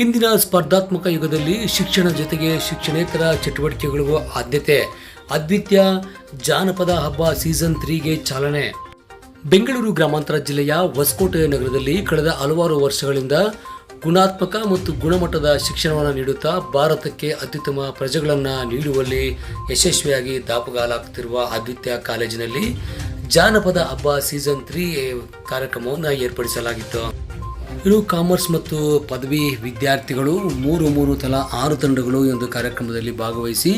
ಇಂದಿನ ಸ್ಪರ್ಧಾತ್ಮಕ ಯುಗದಲ್ಲಿ ಶಿಕ್ಷಣ ಜೊತೆಗೆ ಶಿಕ್ಷಣೇತರ ಚಟುವಟಿಕೆಗಳಿಗೂ ಆದ್ಯತೆ. ಅದ್ವಿತೀಯ ಜಾನಪದ ಹಬ್ಬ ಸೀಸನ್ 3ಗೆ ಚಾಲನೆ. ಬೆಂಗಳೂರು ಗ್ರಾಮಾಂತರ ಜಿಲ್ಲೆಯ ಹೊಸಕೋಟೆ ನಗರದಲ್ಲಿ ಕಳೆದ ಹಲವಾರು ವರ್ಷಗಳಿಂದ ಗುಣಾತ್ಮಕ ಮತ್ತು ಗುಣಮಟ್ಟದ ಶಿಕ್ಷಣವನ್ನು ನೀಡುತ್ತಾ ಭಾರತಕ್ಕೆ ಅತ್ಯುತ್ತಮ ಪ್ರಜೆಗಳನ್ನು ನೀಡುವಲ್ಲಿ ಯಶಸ್ವಿಯಾಗಿ ದಾಪುಗಾಲಾಗುತ್ತಿರುವ ಅದ್ವಿತೀಯ ಕಾಲೇಜಿನಲ್ಲಿ ಜಾನಪದ ಹಬ್ಬ ಸೀಸನ್ 3 ಕಾರ್ಯಕ್ರಮವನ್ನು ಏರ್ಪಡಿಸಲಾಗಿತ್ತು. ಇನ್ನು ಕಾಮರ್ಸ್ ಮತ್ತು ಪದವಿ ವಿದ್ಯಾರ್ಥಿಗಳು ಮೂರು ತಲಾ 6 ತಂಡಗಳು ಈ ಒಂದು ಕಾರ್ಯಕ್ರಮದಲ್ಲಿ ಭಾಗವಹಿಸಿ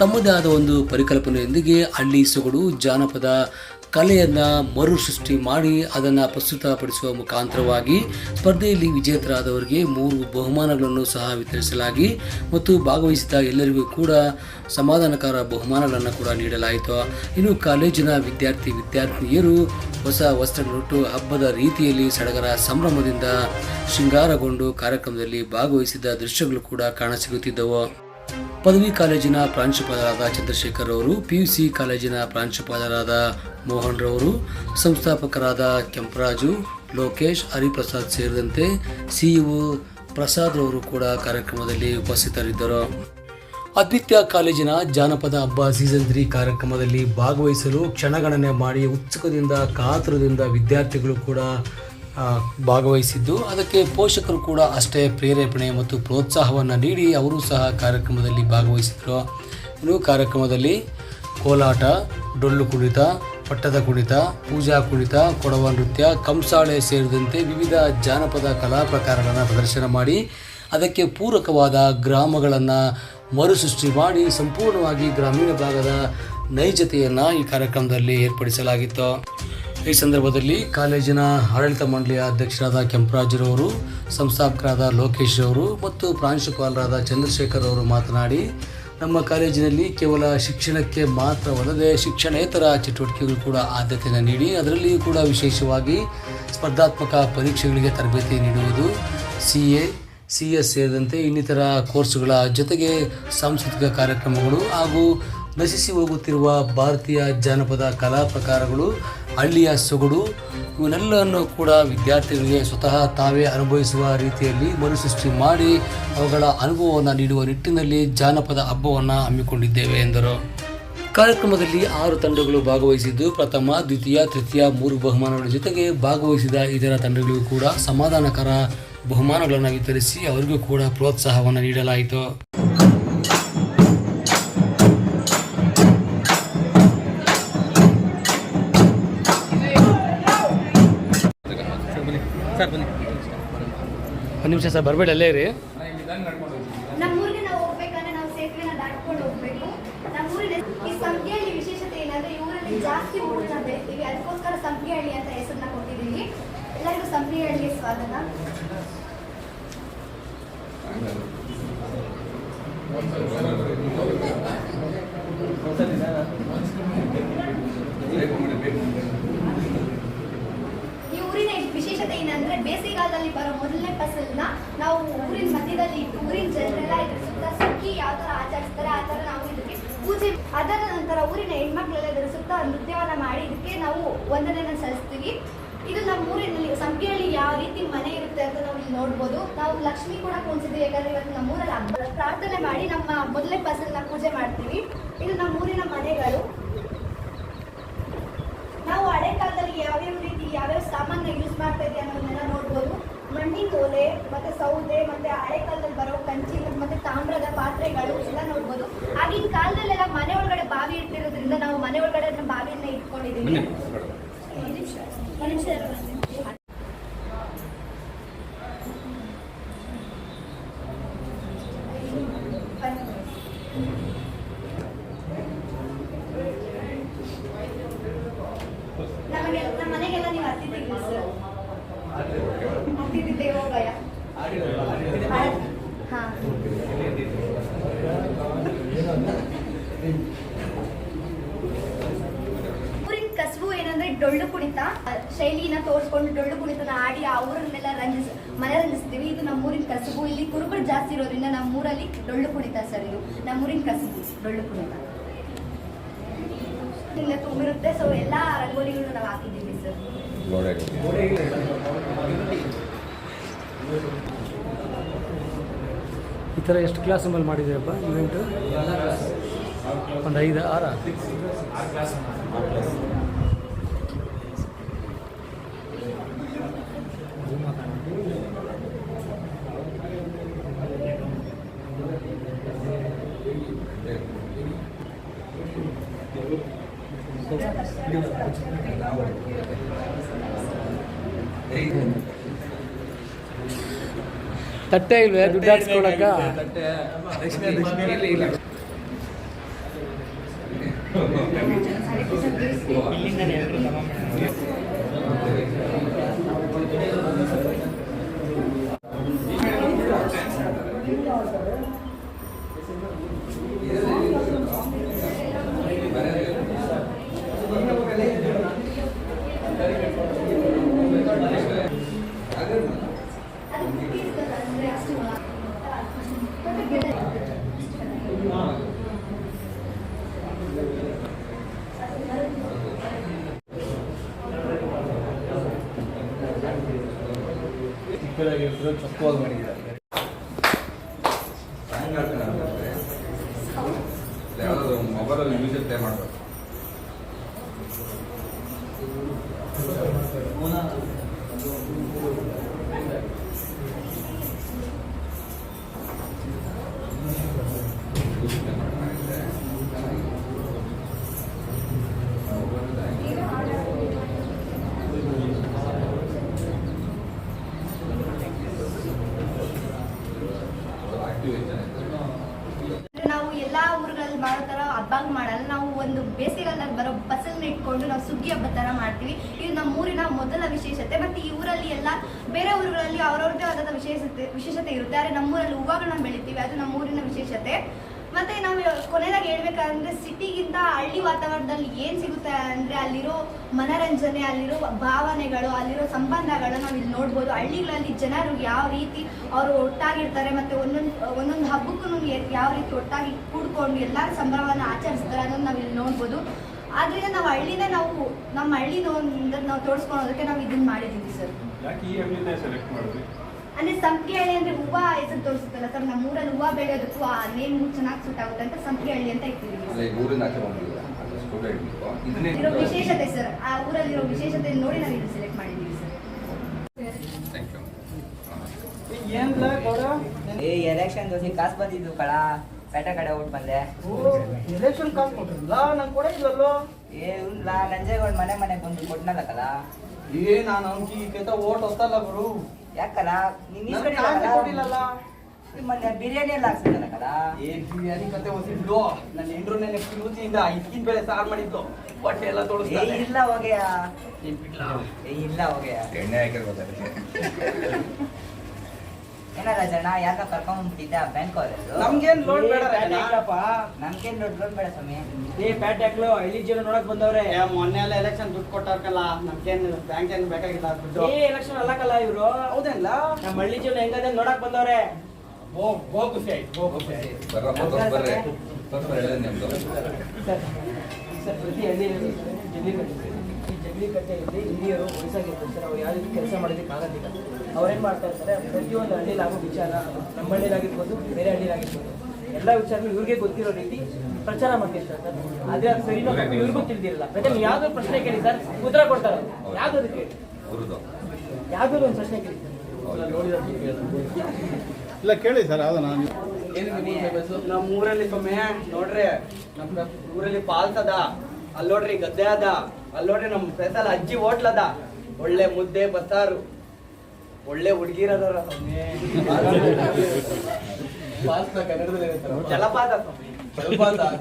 ತಮ್ಮದೇ ಆದ ಒಂದು ಪರಿಕಲ್ಪನೆಯೊಂದಿಗೆ ಹಳ್ಳಿ ಸೊಗಡು ಜಾನಪದ ಕಲೆಯನ್ನು ಮರು ಸೃಷ್ಟಿ ಮಾಡಿ ಅದನ್ನು ಪ್ರಸ್ತುತಪಡಿಸುವ ಮುಖಾಂತರವಾಗಿ ಸ್ಪರ್ಧೆಯಲ್ಲಿ ವಿಜೇತರಾದವರಿಗೆ 3 ಬಹುಮಾನಗಳನ್ನು ಸಹ ವಿತರಿಸಲಾಗಿ ಮತ್ತು ಭಾಗವಹಿಸಿದ ಎಲ್ಲರಿಗೂ ಕೂಡ ಸಮಾಧಾನಕರ ಬಹುಮಾನಗಳನ್ನು ಕೂಡ ನೀಡಲಾಯಿತು. ಇನ್ನು ಕಾಲೇಜಿನ ವಿದ್ಯಾರ್ಥಿನಿಯರು ಹೊಸ ವಸ್ತ್ರಗಳನ್ನುಟ್ಟು ಹಬ್ಬದ ರೀತಿಯಲ್ಲಿ ಸಡಗರ ಸಂಭ್ರಮದಿಂದ ಶೃಂಗಾರಗೊಂಡು ಕಾರ್ಯಕ್ರಮದಲ್ಲಿ ಭಾಗವಹಿಸಿದ ದೃಶ್ಯಗಳು ಕೂಡ ಕಾಣಸಿಗುತ್ತಿದ್ದವು. ಪದವಿ ಕಾಲೇಜಿನ ಪ್ರಾಂಶುಪಾಲರಾದ ಚಂದ್ರಶೇಖರ್ ಅವರು, PUC ಕಾಲೇಜಿನ ಪ್ರಾಂಶುಪಾಲರಾದ ಮೋಹನ್ ರವರು, ಸಂಸ್ಥಾಪಕರಾದ ಕೆಂಪರಾಜು, ಲೋಕೇಶ್, ಹರಿಪ್ರಸಾದ್ ಸೇರಿದಂತೆ CEO ಪ್ರಸಾದ್ ರವರು ಕೂಡ ಕಾರ್ಯಕ್ರಮದಲ್ಲಿ ಉಪಸ್ಥಿತರಿದ್ದರು. ಅದ್ವಿತೀಯ ಕಾಲೇಜಿನ ಜಾನಪದ ಹಬ್ಬ ಸೀಸನ್ 3 ಕಾರ್ಯಕ್ರಮದಲ್ಲಿ ಭಾಗವಹಿಸಲು ಕ್ಷಣಗಣನೆ ಮಾಡಿ ಉತ್ಸುಕದಿಂದ ಕಾತುರದಿಂದ ವಿದ್ಯಾರ್ಥಿಗಳು ಕೂಡ ಭಾಗವಹಿಸಿದ್ದು, ಅದಕ್ಕೆ ಪೋಷಕರು ಕೂಡ ಅಷ್ಟೇ ಪ್ರೇರೇಪಣೆ ಮತ್ತು ಪ್ರೋತ್ಸಾಹವನ್ನು ನೀಡಿ ಅವರು ಸಹ ಕಾರ್ಯಕ್ರಮದಲ್ಲಿ ಭಾಗವಹಿಸಿದರು. ಇನ್ನು ಕಾರ್ಯಕ್ರಮದಲ್ಲಿ ಕೋಲಾಟ, ಡೊಳ್ಳು ಕುಣಿತ, ಪಟ್ಟದ ಕುಣಿತ, ಪೂಜಾ ಕುಣಿತ, ಕೊಡವ ನೃತ್ಯ, ಕಂಸಾಳೆ ಸೇರಿದಂತೆ ವಿವಿಧ ಜಾನಪದ ಕಲಾ ಪ್ರಕಾರಗಳನ್ನು ಪ್ರದರ್ಶನ ಮಾಡಿ ಅದಕ್ಕೆ ಪೂರಕವಾದ ಗ್ರಾಮಗಳನ್ನು ಮರುಸೃಷ್ಟಿ ಮಾಡಿ ಸಂಪೂರ್ಣವಾಗಿ ಗ್ರಾಮೀಣ ಭಾಗದ ನೈಜತೆಯನ್ನು ಈ ಕಾರ್ಯಕ್ರಮದಲ್ಲಿ ಏರ್ಪಡಿಸಲಾಗಿತ್ತು. ಈ ಸಂದರ್ಭದಲ್ಲಿ ಕಾಲೇಜಿನ ಆಡಳಿತ ಮಂಡಳಿಯ ಅಧ್ಯಕ್ಷರಾದ ಕೆಂಪರಾಜರವರು, ಸಂಸ್ಥಾಪಕರಾದ ಲೋಕೇಶ್ ಅವರು ಮತ್ತು ಪ್ರಾಂಶುಪಾಲರಾದ ಚಂದ್ರಶೇಖರ್ ಅವರು ಮಾತನಾಡಿ, ನಮ್ಮ ಕಾಲೇಜಿನಲ್ಲಿ ಕೇವಲ ಶಿಕ್ಷಣಕ್ಕೆ ಮಾತ್ರವಲ್ಲದೆ ಶಿಕ್ಷಣೇತರ ಚಟುವಟಿಕೆಗಳು ಕೂಡ ಆದ್ಯತೆಯನ್ನು ನೀಡಿ ಅದರಲ್ಲಿಯೂ ಕೂಡ ವಿಶೇಷವಾಗಿ ಸ್ಪರ್ಧಾತ್ಮಕ ಪರೀಕ್ಷೆಗಳಿಗೆ ತರಬೇತಿ ನೀಡುವುದು, CA, CS ಸೇರಿದಂತೆ ಇನ್ನಿತರ ಕೋರ್ಸುಗಳ ಜೊತೆಗೆ ಸಾಂಸ್ಕೃತಿಕ ಕಾರ್ಯಕ್ರಮಗಳು ಹಾಗೂ ನಶಿಸಿ ಹೋಗುತ್ತಿರುವ ಭಾರತೀಯ ಜಾನಪದ ಕಲಾ ಪ್ರಕಾರಗಳು, ಹಳ್ಳಿಯ ಸೊಗಡು ಇವನ್ನೆಲ್ಲವನ್ನು ಕೂಡ ವಿದ್ಯಾರ್ಥಿಗಳಿಗೆ ಸ್ವತಃ ತಾವೇ ಅನುಭವಿಸುವ ರೀತಿಯಲ್ಲಿ ಮರುಸೃಷ್ಟಿ ಮಾಡಿ ಅವುಗಳ ಅನುಭವವನ್ನು ನೀಡುವ ನಿಟ್ಟಿನಲ್ಲಿ ಜಾನಪದ ಹಬ್ಬವನ್ನು ಹಮ್ಮಿಕೊಂಡಿದ್ದೇವೆ ಎಂದರು. ಕಾರ್ಯಕ್ರಮದಲ್ಲಿ 6 ತಂಡಗಳು ಭಾಗವಹಿಸಿದ್ದು ಪ್ರಥಮ, ದ್ವಿತೀಯ, ತೃತೀಯ 3 ಬಹುಮಾನಗಳ ಜೊತೆಗೆ ಭಾಗವಹಿಸಿದ ಇತರ ತಂಡಗಳಿಗೂ ಕೂಡ ಸಮಾಧಾನಕರ ಬಹುಮಾನಗಳನ್ನು ವಿತರಿಸಿ ಅವರಿಗೂ ಕೂಡ ಪ್ರೋತ್ಸಾಹವನ್ನು ನೀಡಲಾಯಿತು. ಒಂದು ನಿಮಿಷ ಸರ್, ಬರಬೇಡಿ, ಅಲ್ಲೇ ಇರಿ. ನಮ್ಮೂರಿಗೆ ನಾವು ಹೋಗ್ಬೇಕಂದ್ರೆ ನಾವು ಸೇತುವೆನ ದಾಟ್ಕೊಂಡು ಹೋಗ್ಬೇಕು. ನಮ್ಮೂರಿನ ಈ ಸಂಪಿಗೆಹಳ್ಳಿ ವಿಶೇಷತೆ ಏನಂದ್ರೆ ಈ ಊರಲ್ಲಿ ಜಾಸ್ತಿ ಹೂಗಳನ್ನ ಬೆಳಿತೀವಿ, ಅದಕ್ಕೋಸ್ಕರ ಸಂಪಿಗೆಹಳ್ಳಿ ಅಂತ ಹೆಸರನ್ನ ಕೊಟ್ಟಿದ್ದೀವಿ. ಎಲ್ಲರಿಗೂ ಸಂಪಿಗೆಹಳ್ಳಿಗೆ ಸ್ವಾಗತ. ಈ ಊರಿನ ವಿಶೇಷತೆ ಏನಂದ್ರೆ ಬೇಸಿಗೆಗಾಲದಲ್ಲಿ ಬರೋ ಮೊದಲನೇ ಫಸಲನ್ನ ನಾವು ಊರಿನ ಮಧ್ಯದಲ್ಲಿ ಇಟ್ಟು ಊರಿನ ಜನರೆಲ್ಲ ಇದ್ರ ಸುತ್ತ ಸುಗ್ಗಿ ಯಾವ ತರ ಆಚರಿಸ್ತಾರೆ ಆ ತರ ನಾವು ಇದಕ್ಕೆ ಪೂಜೆ, ಅದರ ನಂತರ ಊರಿನ ಹೆಣ್ಮಕ್ಳೆಲ್ಲ ಇದರ ಸುತ್ತ ನೃತ್ಯವನ್ನ ಮಾಡಿ ಇದಕ್ಕೆ ನಾವು ವಂದನೆಯನ್ನ ಸಲ್ಲಿಸ್ತೀವಿ. ಇದು ನಮ್ಮ ಊರಿನಲ್ಲಿ ಸಂಪಿಗೆಹಳ್ಳಿ ಯಾವ ರೀತಿ ಮನೆ ಇರುತ್ತೆ ಅಂತ ನಾವು ಇಲ್ಲಿ ನೋಡ್ಬೋದು. ನಾವು ಲಕ್ಷ್ಮಿ ಕೂಡ ಕೂರಿಸಿದ್ವಿ, ಯಾಕಂದ್ರೆ ಇವತ್ತು ನಮ್ಮೂರಲ್ಲಿ ಹಬ್ಬ ಪ್ರಾರ್ಥನೆ ಮಾಡಿ ನಮ್ಮ ಮೊದಲನೇ ಫಸಲನ್ನ ಪೂಜೆ ಮಾಡ್ತೀವಿ. ಇದು ನಮ್ಮ ಊರಿನ ಮನೆಗಳು. ನಾವು ಹಳೆ ಕಾಲದಲ್ಲಿ ಯಾವ್ಯಾವ ಸಾಮಾನ ಯೂಸ್ ಮಾಡ್ತಾ ಇದ್ದೀವಿ ಅನ್ನೋದನ್ನೆಲ್ಲ ನೋಡ್ಬೋದು. ಮಣ್ಣಿನ ಓಲೆ ಮತ್ತೆ ಸೌದೆ ಮತ್ತೆ ಹಳೆ ಕಾಲದಲ್ಲಿ ಬರೋ ಕಂಚಿ ಮತ್ತೆ ತಾಮ್ರದ ಪಾತ್ರೆಗಳು ಎಲ್ಲ ನೋಡ್ಬೋದು. ಆಗಿನ ಕಾಲದಲ್ಲೆಲ್ಲ ಮನೆ ಒಳಗಡೆ ಬಾವಿ ಇಟ್ಟಿರೋದ್ರಿಂದ ನಾವು ಮನೆ ಒಳಗಡೆ ಬಾವಿಯನ್ನ ಇಟ್ಕೊಂಡಿದ್ದೀವಿ. ನಮ್ಮ ಮನೆಗೆಲ್ಲ ನೀವು ಹತ್ತಿದ್ದೀವಿ ಸರ್, ಹತ್ತಿದ್ದೇವೋ ಭಯ. ಹಾಂ, ಊರಿನ ಕಸಬು ಏನಂದ್ರೆ ಡೊಳ್ಳು ಕುಣಿತ ಶೈಲಿನ ತೋರಿಸ್ಕೊಂಡು ಡೊಳ್ಳು ಕುಣಿತನ ಆಡಿ ಆ ಊರನ್ನೆಲ್ಲ ಮನರಂಜಿಸ್ತೀವಿ. ಇದು ನಮ್ಮೂರಿನ ಕಸಬು. ಇಲ್ಲಿ ಕುರುಬರು ಜಾಸ್ತಿ ಇರೋದ್ರಿಂದ ನಮ್ಮೂರಲ್ಲಿ ಡೊಳ್ಳು ಕುಣಿತ ಸರ್, ಇದು ನಮ್ಮೂರಿನ ಕಸಬು ಡೊಳ್ಳು ಕುಣಿತ. ಇಲ್ಲ ತುಂಬಿರುತ್ತೆ, ಸೊ ಎಲ್ಲ ರಂಗೋಲಿಗಳು ನಾವು ಹಾಕಿದ್ದೀವಿ ಸರ್. ಈ ಥರ ಎಷ್ಟು ಕ್ಲಾಸ್ ಮೇಲೆ ಮಾಡಿದ್ದೀರಪ್ಪ ಇವೆಂಟು? ಒಂದು 5 6 ತಟ್ಟೆ ಇಲ್ವೇ ದುಡ್ಡು ಹಾಕ್ಸ್ಕೊಳಕ್ಕ? ಚೊಕ್ಕವಾಗಿ ಮಾಡಿದ್ದಾರೆ. ಯಾವುದಾದ್ರು ಮೊಬೈಲಲ್ಲಿ ಮ್ಯೂಸಿಕ್ ಪ್ಲೇ ಮಾಡಬೇಕು. ನಾವು ಎಲ್ಲಾ ಊರುಗಳಲ್ಲಿ ಮಾಡೋ ತರ ಹಬ್ಬ ಮಾಡಲ್ಲ. ನಾವು ಒಂದು ಬೇಸಿಗೆಗಾಲದಲ್ಲಿ ಬರೋ ಫಸಲ್ನ ಇಟ್ಕೊಂಡು ನಾವು ಸುಗ್ಗಿ ಹಬ್ಬ ತರ ಮಾಡ್ತೀವಿ. ಇದು ನಮ್ಮ ಊರಿನ ಮೊದಲ ವಿಶೇಷತೆ. ಮತ್ತೆ ಈ ಊರಲ್ಲಿ ಎಲ್ಲ ಬೇರೆ ಊರುಗಳಲ್ಲಿ ಅವ್ರವ್ರದ್ದೇ ಆದ ವಿಶೇಷತೆ ಇರುತ್ತೆ. ಆದರೆ ನಮ್ಮೂರಲ್ಲಿ ಹೂವುಗಳನ್ನ ಬೆಳಿತೀವಿ, ಅದು ನಮ್ಮ ಊರಿನ ವಿಶೇಷತೆ. ಮತ್ತೆ ನಾವು ಕೊನೆಯದಾಗಿ ಹೇಳ್ಬೇಕಂದ್ರೆ ಸಿಟಿಗಿಂತ ಹಳ್ಳಿ ವಾತಾವರಣದಲ್ಲಿ ಏನು ಸಿಗುತ್ತೆ ಅಂದರೆ ಅಲ್ಲಿರೋ ಮನರಂಜನೆ, ಅಲ್ಲಿರೋ ಭಾವನೆಗಳು, ಅಲ್ಲಿರೋ ಸಂಬಂಧಗಳು ನಾವು ಇಲ್ಲಿ ನೋಡ್ಬೋದು. ಹಳ್ಳಿಗಳಲ್ಲಿ ಜನರು ಯಾವ ರೀತಿ ಅವರು ಒಟ್ಟಾಗಿರ್ತಾರೆ, ಮತ್ತು ಒಂದೊಂದು ಹಬ್ಬಕ್ಕೂ ಯಾವ ರೀತಿ ಒಟ್ಟಾಗಿ ಕೂಡ್ಕೊಂಡು ಎಲ್ಲ ಸಂಭ್ರಮವನ್ನು ಆಚರಿಸ್ತಾರೆ ಅನ್ನೋದು ನಾವು ಇಲ್ಲಿ ನೋಡ್ಬೋದು. ಆದ್ದರಿಂದ ನಾವು ಹಳ್ಳಿನ ನಮ್ಮ ಹಳ್ಳಿನ ನಾವು ತೋರಿಸ್ಕೊಳೋದಕ್ಕೆ ನಾವು ಇದನ್ನ ಮಾಡಿದ್ದೀವಿ ಸರ್. ಯಾಕೆ ಈ ಹಳ್ಳಿನೇ ಸೆಲೆಕ್ಟ್ ಮಾಡಿದ್ವಿ? ಅಂದ್ರೆ ಸಂಪಿಗೆ ಹಳ್ಳಿ ಅಂದ್ರೆ ಹೂವ ಹೆಸರು ತೋರಿಸುತ್ತಲ್ಲ ಸರ್, ನಮ್ಮ ಊರಲ್ಲಿ ಹೂವ ಬೆಳೆಯೋದಕ್ಕೂ ಆ ನೇಮ್ ಚೆನ್ನಾಗಿ ಸೂಟ್ ಆಗುತ್ತೆ ಅಂತ ಸಂಪಿಗೆ ಹಳ್ಳಿ ಅಂತ ಇರ್ತೀವಿ. ಇರೋ ವಿಶೇಷತೆ ಸರ್, ಆ ಊರಲ್ಲಿರೋ ವಿಶೇಷತೆ ನೋಡಿ ನಾವು ಇದು ಸೆಲೆಕ್ಟ್ ಮಾಡಿದ್ದೀವಿ ಸರ್. ಎಲೆಕ್ಷನ್ ದೋಸೆ ಕಾಸು ಬಂದಿದ್ದು ಕಳ ಪೇಟೆ ಕಡೆ ಊಟ ಬಂದೆ. ಎಲೆಕ್ಷನ್ ಕಾಸು ಕೊಟ್ರಲ್ಲ, ನಂಗೆ ಕೊಡೇ ಇಲ್ಲಲ್ಲೋ. ಇಲ್ಲ ನಂಜೇಗೌಡ ಮನೆ ಬಂದು ಕೊಟ್ನಲ್ಲ ಕಲ. ನಾನು ಅವ್ನಿಗೆ ಓಟ್ ಹೊತ್ತಲ್ಲ ಗುರು. ಯಾಕಲ್ಲ ನೀನ್ ಕೊಟ್ಟಿಲ್ಲಲ್ಲ. ಮೊನ್ನೆ ಬಿರಿಯಾನಿ ಎಲ್ಲ ಹಾಕ್ಸಿದ್ದಲ್ಲ ಕಲ. ಬಿರಿಯಾನಿ ಕತೆ ಹೊಸಿದ್ಲು. ನನ್ನ ಹೆಂಡ್ರು ನೆನಪು ಯೂಸಿಯಿಂದ ಇದ್ಕಿನ ಬೆಳೆ ಸಾರು ಮಾಡಿದ್ದು, ಹೊಟ್ಟೆ ಎಲ್ಲ ತೋರಿಸ್ತಾರೆ. ಇಲ್ಲ ಹೋಗ್ಯ ಇಲ್ಲ ಹೋಗ್ಯ ಎಣ್ಣೆ ಹಾಕಿರ್ಬೋದು ಅದಕ್ಕೆ. ಏನಾರ ಜನ ಯಾಕ ಕರ್ಕೊಂಡ್ಬಿಟ್ಟಿದ್ದೆ ಬ್ಯಾಂಕ್ ಅವರೆಲ್ಲ. ನಮ್ಗೇನ್ ಲೋನ್ ಬೇಡ ನಮ್ಗೇನ್ ಲೋನ್ ಬೇಡ ಸ್ವಾಮಿ. ಪ್ಯಾಟ್ ಹಾಕ್ಲು ಹಳ್ಳಿ ಜನ ನೋಡಕ್ ಬಂದವ್ರೆ. ಮೊನ್ನೆ ಎಲ್ಲ ಎಲೆಕ್ಷನ್ ದುಡ್ಡು ಕೊಟ್ಟಾರ್ಕಲ್ಲ, ನಮ್ಗೇನ್ ಬ್ಯಾಂಕ್ ಏನ್ ಬೇಕಾಗಿಲ್ಲ ದುಡ್ಡು. ಎಲೆಕ್ಷನ್ ಅಲ್ಲಕಲ್ಲ ಇವ್ರು. ಹೌದಲ್ಲ, ನಮ್ಮ ಹಳ್ಳಿ ಜನ ಹೆಂಗದ ನೋಡಕ್ ಬಂದವ್ರೆ. ಖುಷಿ ಆಯ್ತು, ಖುಷಿ ಆಯ್ತು. ಬರ್ರಿ ನಿಮ್ದು ಸರ್, ಪ್ರತಿ ಹಳ್ಳಿಯಲ್ಲಿ ಜಗಲಿ ಕಟ್ಟೆಯಲ್ಲಿ ಹಿರಿಯರು ವಯಸ್ಸಾಗಿರ್ತಾರೆ ಸರ್. ಅವ್ರು ಯಾವ ರೀತಿ ಕೆಲಸ ಮಾಡೋದಕ್ಕೆ ಆಗೋದಿಲ್ಲ. ಅವ್ರೇನು ಮಾಡ್ತಾ ಇರ್ತಾರೆ, ಪ್ರತಿಯೊಂದು ಹಳ್ಳಿಲಿ ಆಗೋ ವಿಚಾರ, ನಮ್ಮ ಹಳ್ಳಿಲಾಗಿರ್ಬೋದು ಬೇರೆ ಹಳ್ಳಿಲಾಗಿರ್ಬೋದು, ಎಲ್ಲ ವಿಚಾರಗಳು ಇವ್ರಿಗೆ ಗೊತ್ತಿರೋ ರೀತಿ ಪ್ರಚಾರ ಮಾಡ್ತಿರ್ತಾರೆ ಸರ್. ಆದ್ರೆ ಅದು ಸರಿನೋ ಇವ್ರಿಗೂ ತಿಳಿದಿರಲ್ಲ. ಪ್ರತಿ ಯಾವ್ದೋ ಪ್ರಶ್ನೆ ಕೇಳಿ ಸರ್, ಉತ್ತರ ಕೊಡ್ತಾರೆ. ಯಾವ್ದು ಕೇಳಿ, ಯಾವ್ದಾದ್ರು ಒಂದು ಪ್ರಶ್ನೆ ಕೇಳಿ ಇಲ್ಲ ಕೇಳಿ ಸರ್. ಯಾವ್ದು ನಾನು ನಮ್ಮ ಊರಲ್ಲಿ ಒಮ್ಮೆ ನೋಡ್ರಿ, ನಮ್ಮ ಊರಲ್ಲಿ ಪಾಲ್ಸ್ ಅದ, ಅಲ್ಲಿ ನೋಡ್ರಿ ಗದ್ದೆ ಅದ, ಅಲ್ಲಿ ನೋಡ್ರಿ ನಮ್ಮ ಸ್ಪೆಷಲ್ ಅಜ್ಜಿ ಹೋಟ್ಲದ, ಒಳ್ಳೆ ಮುದ್ದೆ ಬಸ್ಸಾರು, ಒಳ್ಳೆ ಹುಡುಗಿರದಾರ. ಜಲಪಾತ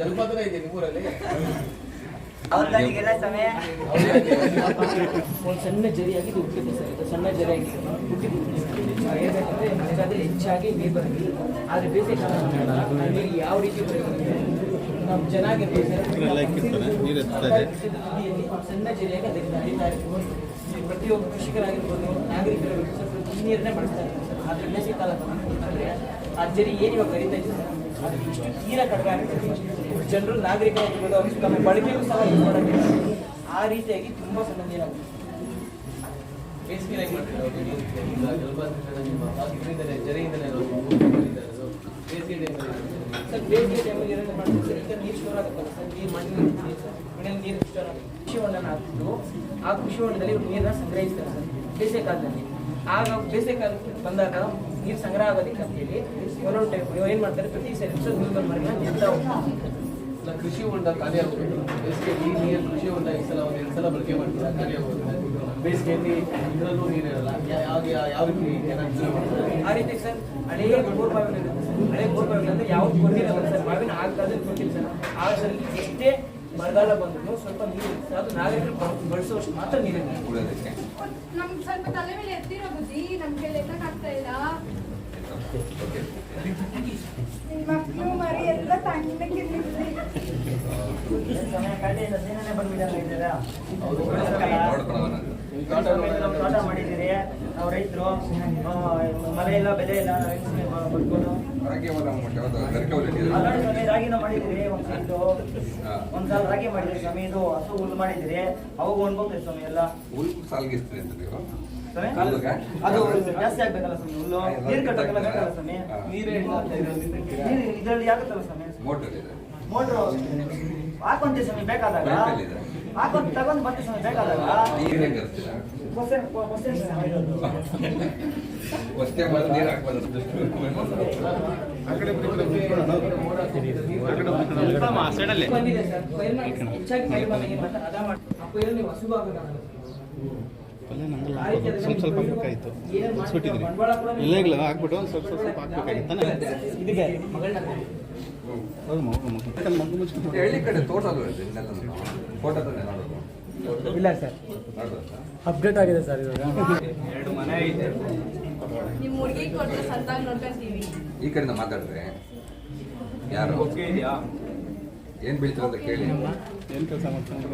ಜಲಪಾತನೇ ಇದೆ ನಿಮ್ಮೂರಲ್ಲಿ. ಅವ್ರಿಗೆಲ್ಲ ಸಮಯ ಒಂದು ಸಣ್ಣ ಜರಿಯಾಗಿ ಇದು ಹುಟ್ಟಿದೆ ಸರ್. ಇದು ಸಣ್ಣ ಜರಿಯಾಗಿ ಹುಟ್ಟಿದ್ದು ಹೇಳ್ಬೇಕಂದ್ರೆ ಮಳೆಗಾಲದಲ್ಲಿ ಹೆಚ್ಚಾಗಿ ನೀರು ಬರೋದಿಲ್ಲ. ಆದರೆ ಬೇಸಿಗೆ ಕಾಲ ನೀರು ಯಾವ ರೀತಿ ಬರುತ್ತೆ, ನಮ್ಮ ಚೆನ್ನಾಗಿರ್ಬೋದು ಸಣ್ಣ ಜರಿಯಾಗಿ ಅದಕ್ಕೆ ಹರಿತಾ ಇರ್ಬೋದು. ಪ್ರತಿಯೊಬ್ಬ ಕೃಷಿಕರಾಗಿರ್ಬೋದು, ನಾಗರಿಕರು ಈ ನೀರನ್ನೇ ಬಳಸ್ತಾ ಇರ್ತಾರೆ ಸರ್. ಆದರೆ ಬೇಸಿಗೆ ಕಾಲ ಅಂದರೆ ಆ ಜರಿ ಏನು ಇವಾಗ ಹರಿತಾ ಇದೆ ಸರ್, ಅದು ಇಷ್ಟು ತೀರ ಕಡಿಮೆ ಆಗ್ತದೆ. ಜನರು ನಾಗರಿಕರಾಗಿರ್ಬೋದು, ಅವ್ರು ತಮ್ಮ ಬಳಕೆಗೂ ಸಹ ಯೂಸ್ ಮಾಡೋಕ್ಕೆ ಆ ರೀತಿಯಾಗಿ ತುಂಬ ಸಣ್ಣ ನೀರಾಗುತ್ತೆ. ಬೇಸಿಗೆ ಸರ್ ಬೇಸಿಗೆ ಟೈಮಲ್ಲಿ ಏನಾದ್ರು ಮಾಡ್ತೀವಿ ಸರ್, ಈಗ ನೀರು ಸ್ಟೋರ್ ಆಗುತ್ತಲ್ಲ ಸರ್, ನೀರು ಮಣ್ಣಿನ ಸರ್, ಮನೆಯಲ್ಲಿ ನೀರು ಸ್ಟೋರ್ ಆಗುತ್ತೆ. ಕೃಷಿ ಹೊಂಡನ ಹಾಕಿದ್ದು ಆ ಕೃಷಿ ಹೊಂಡದಲ್ಲಿ ನೀರನ್ನ ಸಂಗ್ರಹಿಸ್ತಾರೆ ಸರ್ ಬೇಸಿಗೆ ಕಾಲದಲ್ಲಿ. ಆಗ ಬೇಸಿಗೆ ಕಾಲ ಬಂದಾಗ ನೀರು ಸಂಗ್ರಹ ಆಗೋದಕ್ಕೆ ಅಂತೇಳಿ ಒಂದೊಂದು ಟೈಮ್ ಏನು ಮಾಡ್ತಾರೆ, ಪ್ರತಿ ಸರಿ ಮರಗಳನ್ನ ನೆಡ್ತಾ ಹೋಗ್ತಾರೆ. ಕೃಷಿ ಹೊಂಡ ಖಾಲಿ ಆಗೋದು ಬೇಸಿಗೆ ಈ ನೀರು ಕೃಷಿ ಹೊಂಡ ಈ ಸಲ ಒಂದು 2 ಸಲ ಬಳಕೆ ಮಾಡ್ತೀರಾ, ಖಾಲಿ ಆಗೋದು ಬೇಸಿಗೆಯಲ್ಲಿ ಇದರಲ್ಲೂ ನೀರಿರಲ್ಲ. ಯಾವ ರೀತಿ ಆ ರೀತಿ ಸರ್ ಹಳೆ ಬೋರ್ ಬಾವಿಗಳು ಹಳೆ ಬೋರ್ ಬಾವಿಗಳಂದ್ರೆ ಯಾವ್ದು ಕೊಟ್ಟಿರಲ್ಲ ಸರ್, ಬಾವಿನ ಆಗ್ತಾದ್ರೆ ಕೊಟ್ಟಿಲ್ಲ ಸರ್. ಆ ಸರ್ ಎಷ್ಟೇ ಮಳೆಗಾಲ ಬಂದ್ರು ಸ್ವಲ್ಪ ನೀರು ಅದು ನಾಗರಿಕರು ಬಳಸುವಷ್ಟು ಮಾತ್ರ ನೀರಿದೆ. ಕುಡಿಯೋದಕ್ಕೆ ನಮ್ಗೆ ಸ್ವಲ್ಪ ತಲೆ ಮೇಲೆ ಎತ್ತಿರೋ ಬುದ್ಧಿ ನಮ್ಗೆ ಎತ್ತಕ್ಕಾಗ್ತಾ ಇಲ್ಲ. ಮಕ್ಕಳು ಮರಿ ಎಲ್ಲ ತಣ್ಣಕ್ಕಿರ್ಲಿ. ತೋಟ ಮಾಡಿದ್ದೀರಿ ನಾವು ರೈತರು, ಮಳೆ ಇಲ್ಲ ಬೆಲೆ ಇಲ್ಲ, ಬದುಕೋದು ರಾಗಿನ ಮಾಡಿದ್ದೀರಿ. ಒಂದ್ಸಲ ರಾಗಿ ಮಾಡಿದ್ರಿ ಸ್ವಾಮಿ, ಇದು ಹಸು ಹುಲ್ಲು ಮಾಡಿದ್ದೀರಿ, ಅವಾಗ ಅನ್ಬೋಗ್ತದೆ ಸ್ವಾಮಿ ಎಲ್ಲ. ಸಾಲ್ಗಿಸ್ತೀರಿ ಅಂತ ನೀವು ಅದು ಜಾಸ್ತಿ ಆಗ್ಬೇಕಲ್ಲ ಸ್ವಾಮಿ, ಹುಲ್ಲು ನೀರು ಕಟ್ಟಬೇಕಲ್ಲ ಬೇಕಲ್ಲ ಸ್ವಾಮಿ. ನೀರೇ ಇದರಲ್ಲಿ ಆಗುತ್ತಲ್ಲ ಸ್ವಾಮಿ, ಮೋಟರ್ ಇದೆ, ಮೋಟ್ರು ಹಾಕೊಂತೀವಿ ಸ್ವಾಮಿ ಬೇಕಾದಾಗ, ಹಾಕೊಂಡು ತಗೊಂಡು ಬರ್ತೀವಿ ಸ್ವಾಮಿ ಬೇಕಾದಾಗ. ನೀರು ಹೆಂಗೆ ಇರ್ತೀರಾ? ಹೊಷ್ಟೇ ಬಂದು ನೀರು ಹಾಕ್ಬಾರ್ದು. ಆ ಕಡೆ ಮುಚ್ಕೊಳ್ಳೋಣ. ಬಂದಿದೆ ಸರ್, ಪೈರ್ನ ಹೆಚ್ಚಾಗಿ ಕೈ ಬಂದಾಗ ಏನ್ ಮಾಡ್ತಾರೆ ಅದ ಮಾಡಿ ಆ ಪೈರು ನೀವು ಹಸುವು ಆಗೋದಾಗಲ್ಲ. ಸ್ವಲ್ಪ ಬೇಕಾಗಿತ್ತು ಸುಟ್ಟಿದ್ರಿ ಇಲ್ಲ ಇಲ್ಲ ಹಾಕ್ಬಿಟ್ಟು ಒಂದು ಸ್ವಲ್ಪ ಹಾಕ್ಬೇಕಾಗಿತ್ತು. ಇದಕ್ಕೆ ಮಗಳನ್ನ ಹೌದು ಮಗು ಮುಚ್ಕೊಂಡು ಹಳ್ಳಿ ಕಡೆ ತೋಟ ಅಲ್ವ ಇದನ್ನೆಲ್ಲ ಫೋಟೋ ತಂದೆ ನೋಡೋದು ಇಲ್ಲ ಸರ್, ನೋಡ್ಬೋದಾ? ಅಪ್ಡೇಟ್ ಆಗಿದೆ ಸರ್ ಇವಾಗ. 2 ಮನೆ ಐತೆ. ನಿಮ್ಮ ಹುಡುಗಿ ಕೊಟ್ಟರೆ ಸಂತಾಗ ನೋಡ್ಕೊಂತೀವಿ. ಈ ಕಡೆಯಿಂದ ಮಾತಾಡ್ರೆ ಯಾರು ಏನ್ ಬೀಳ್ತೀರ ಅಂತ ಕೇಳಿ. ಏನು ಕೆಲಸ ಮಾಡ್ಕೊಂಡು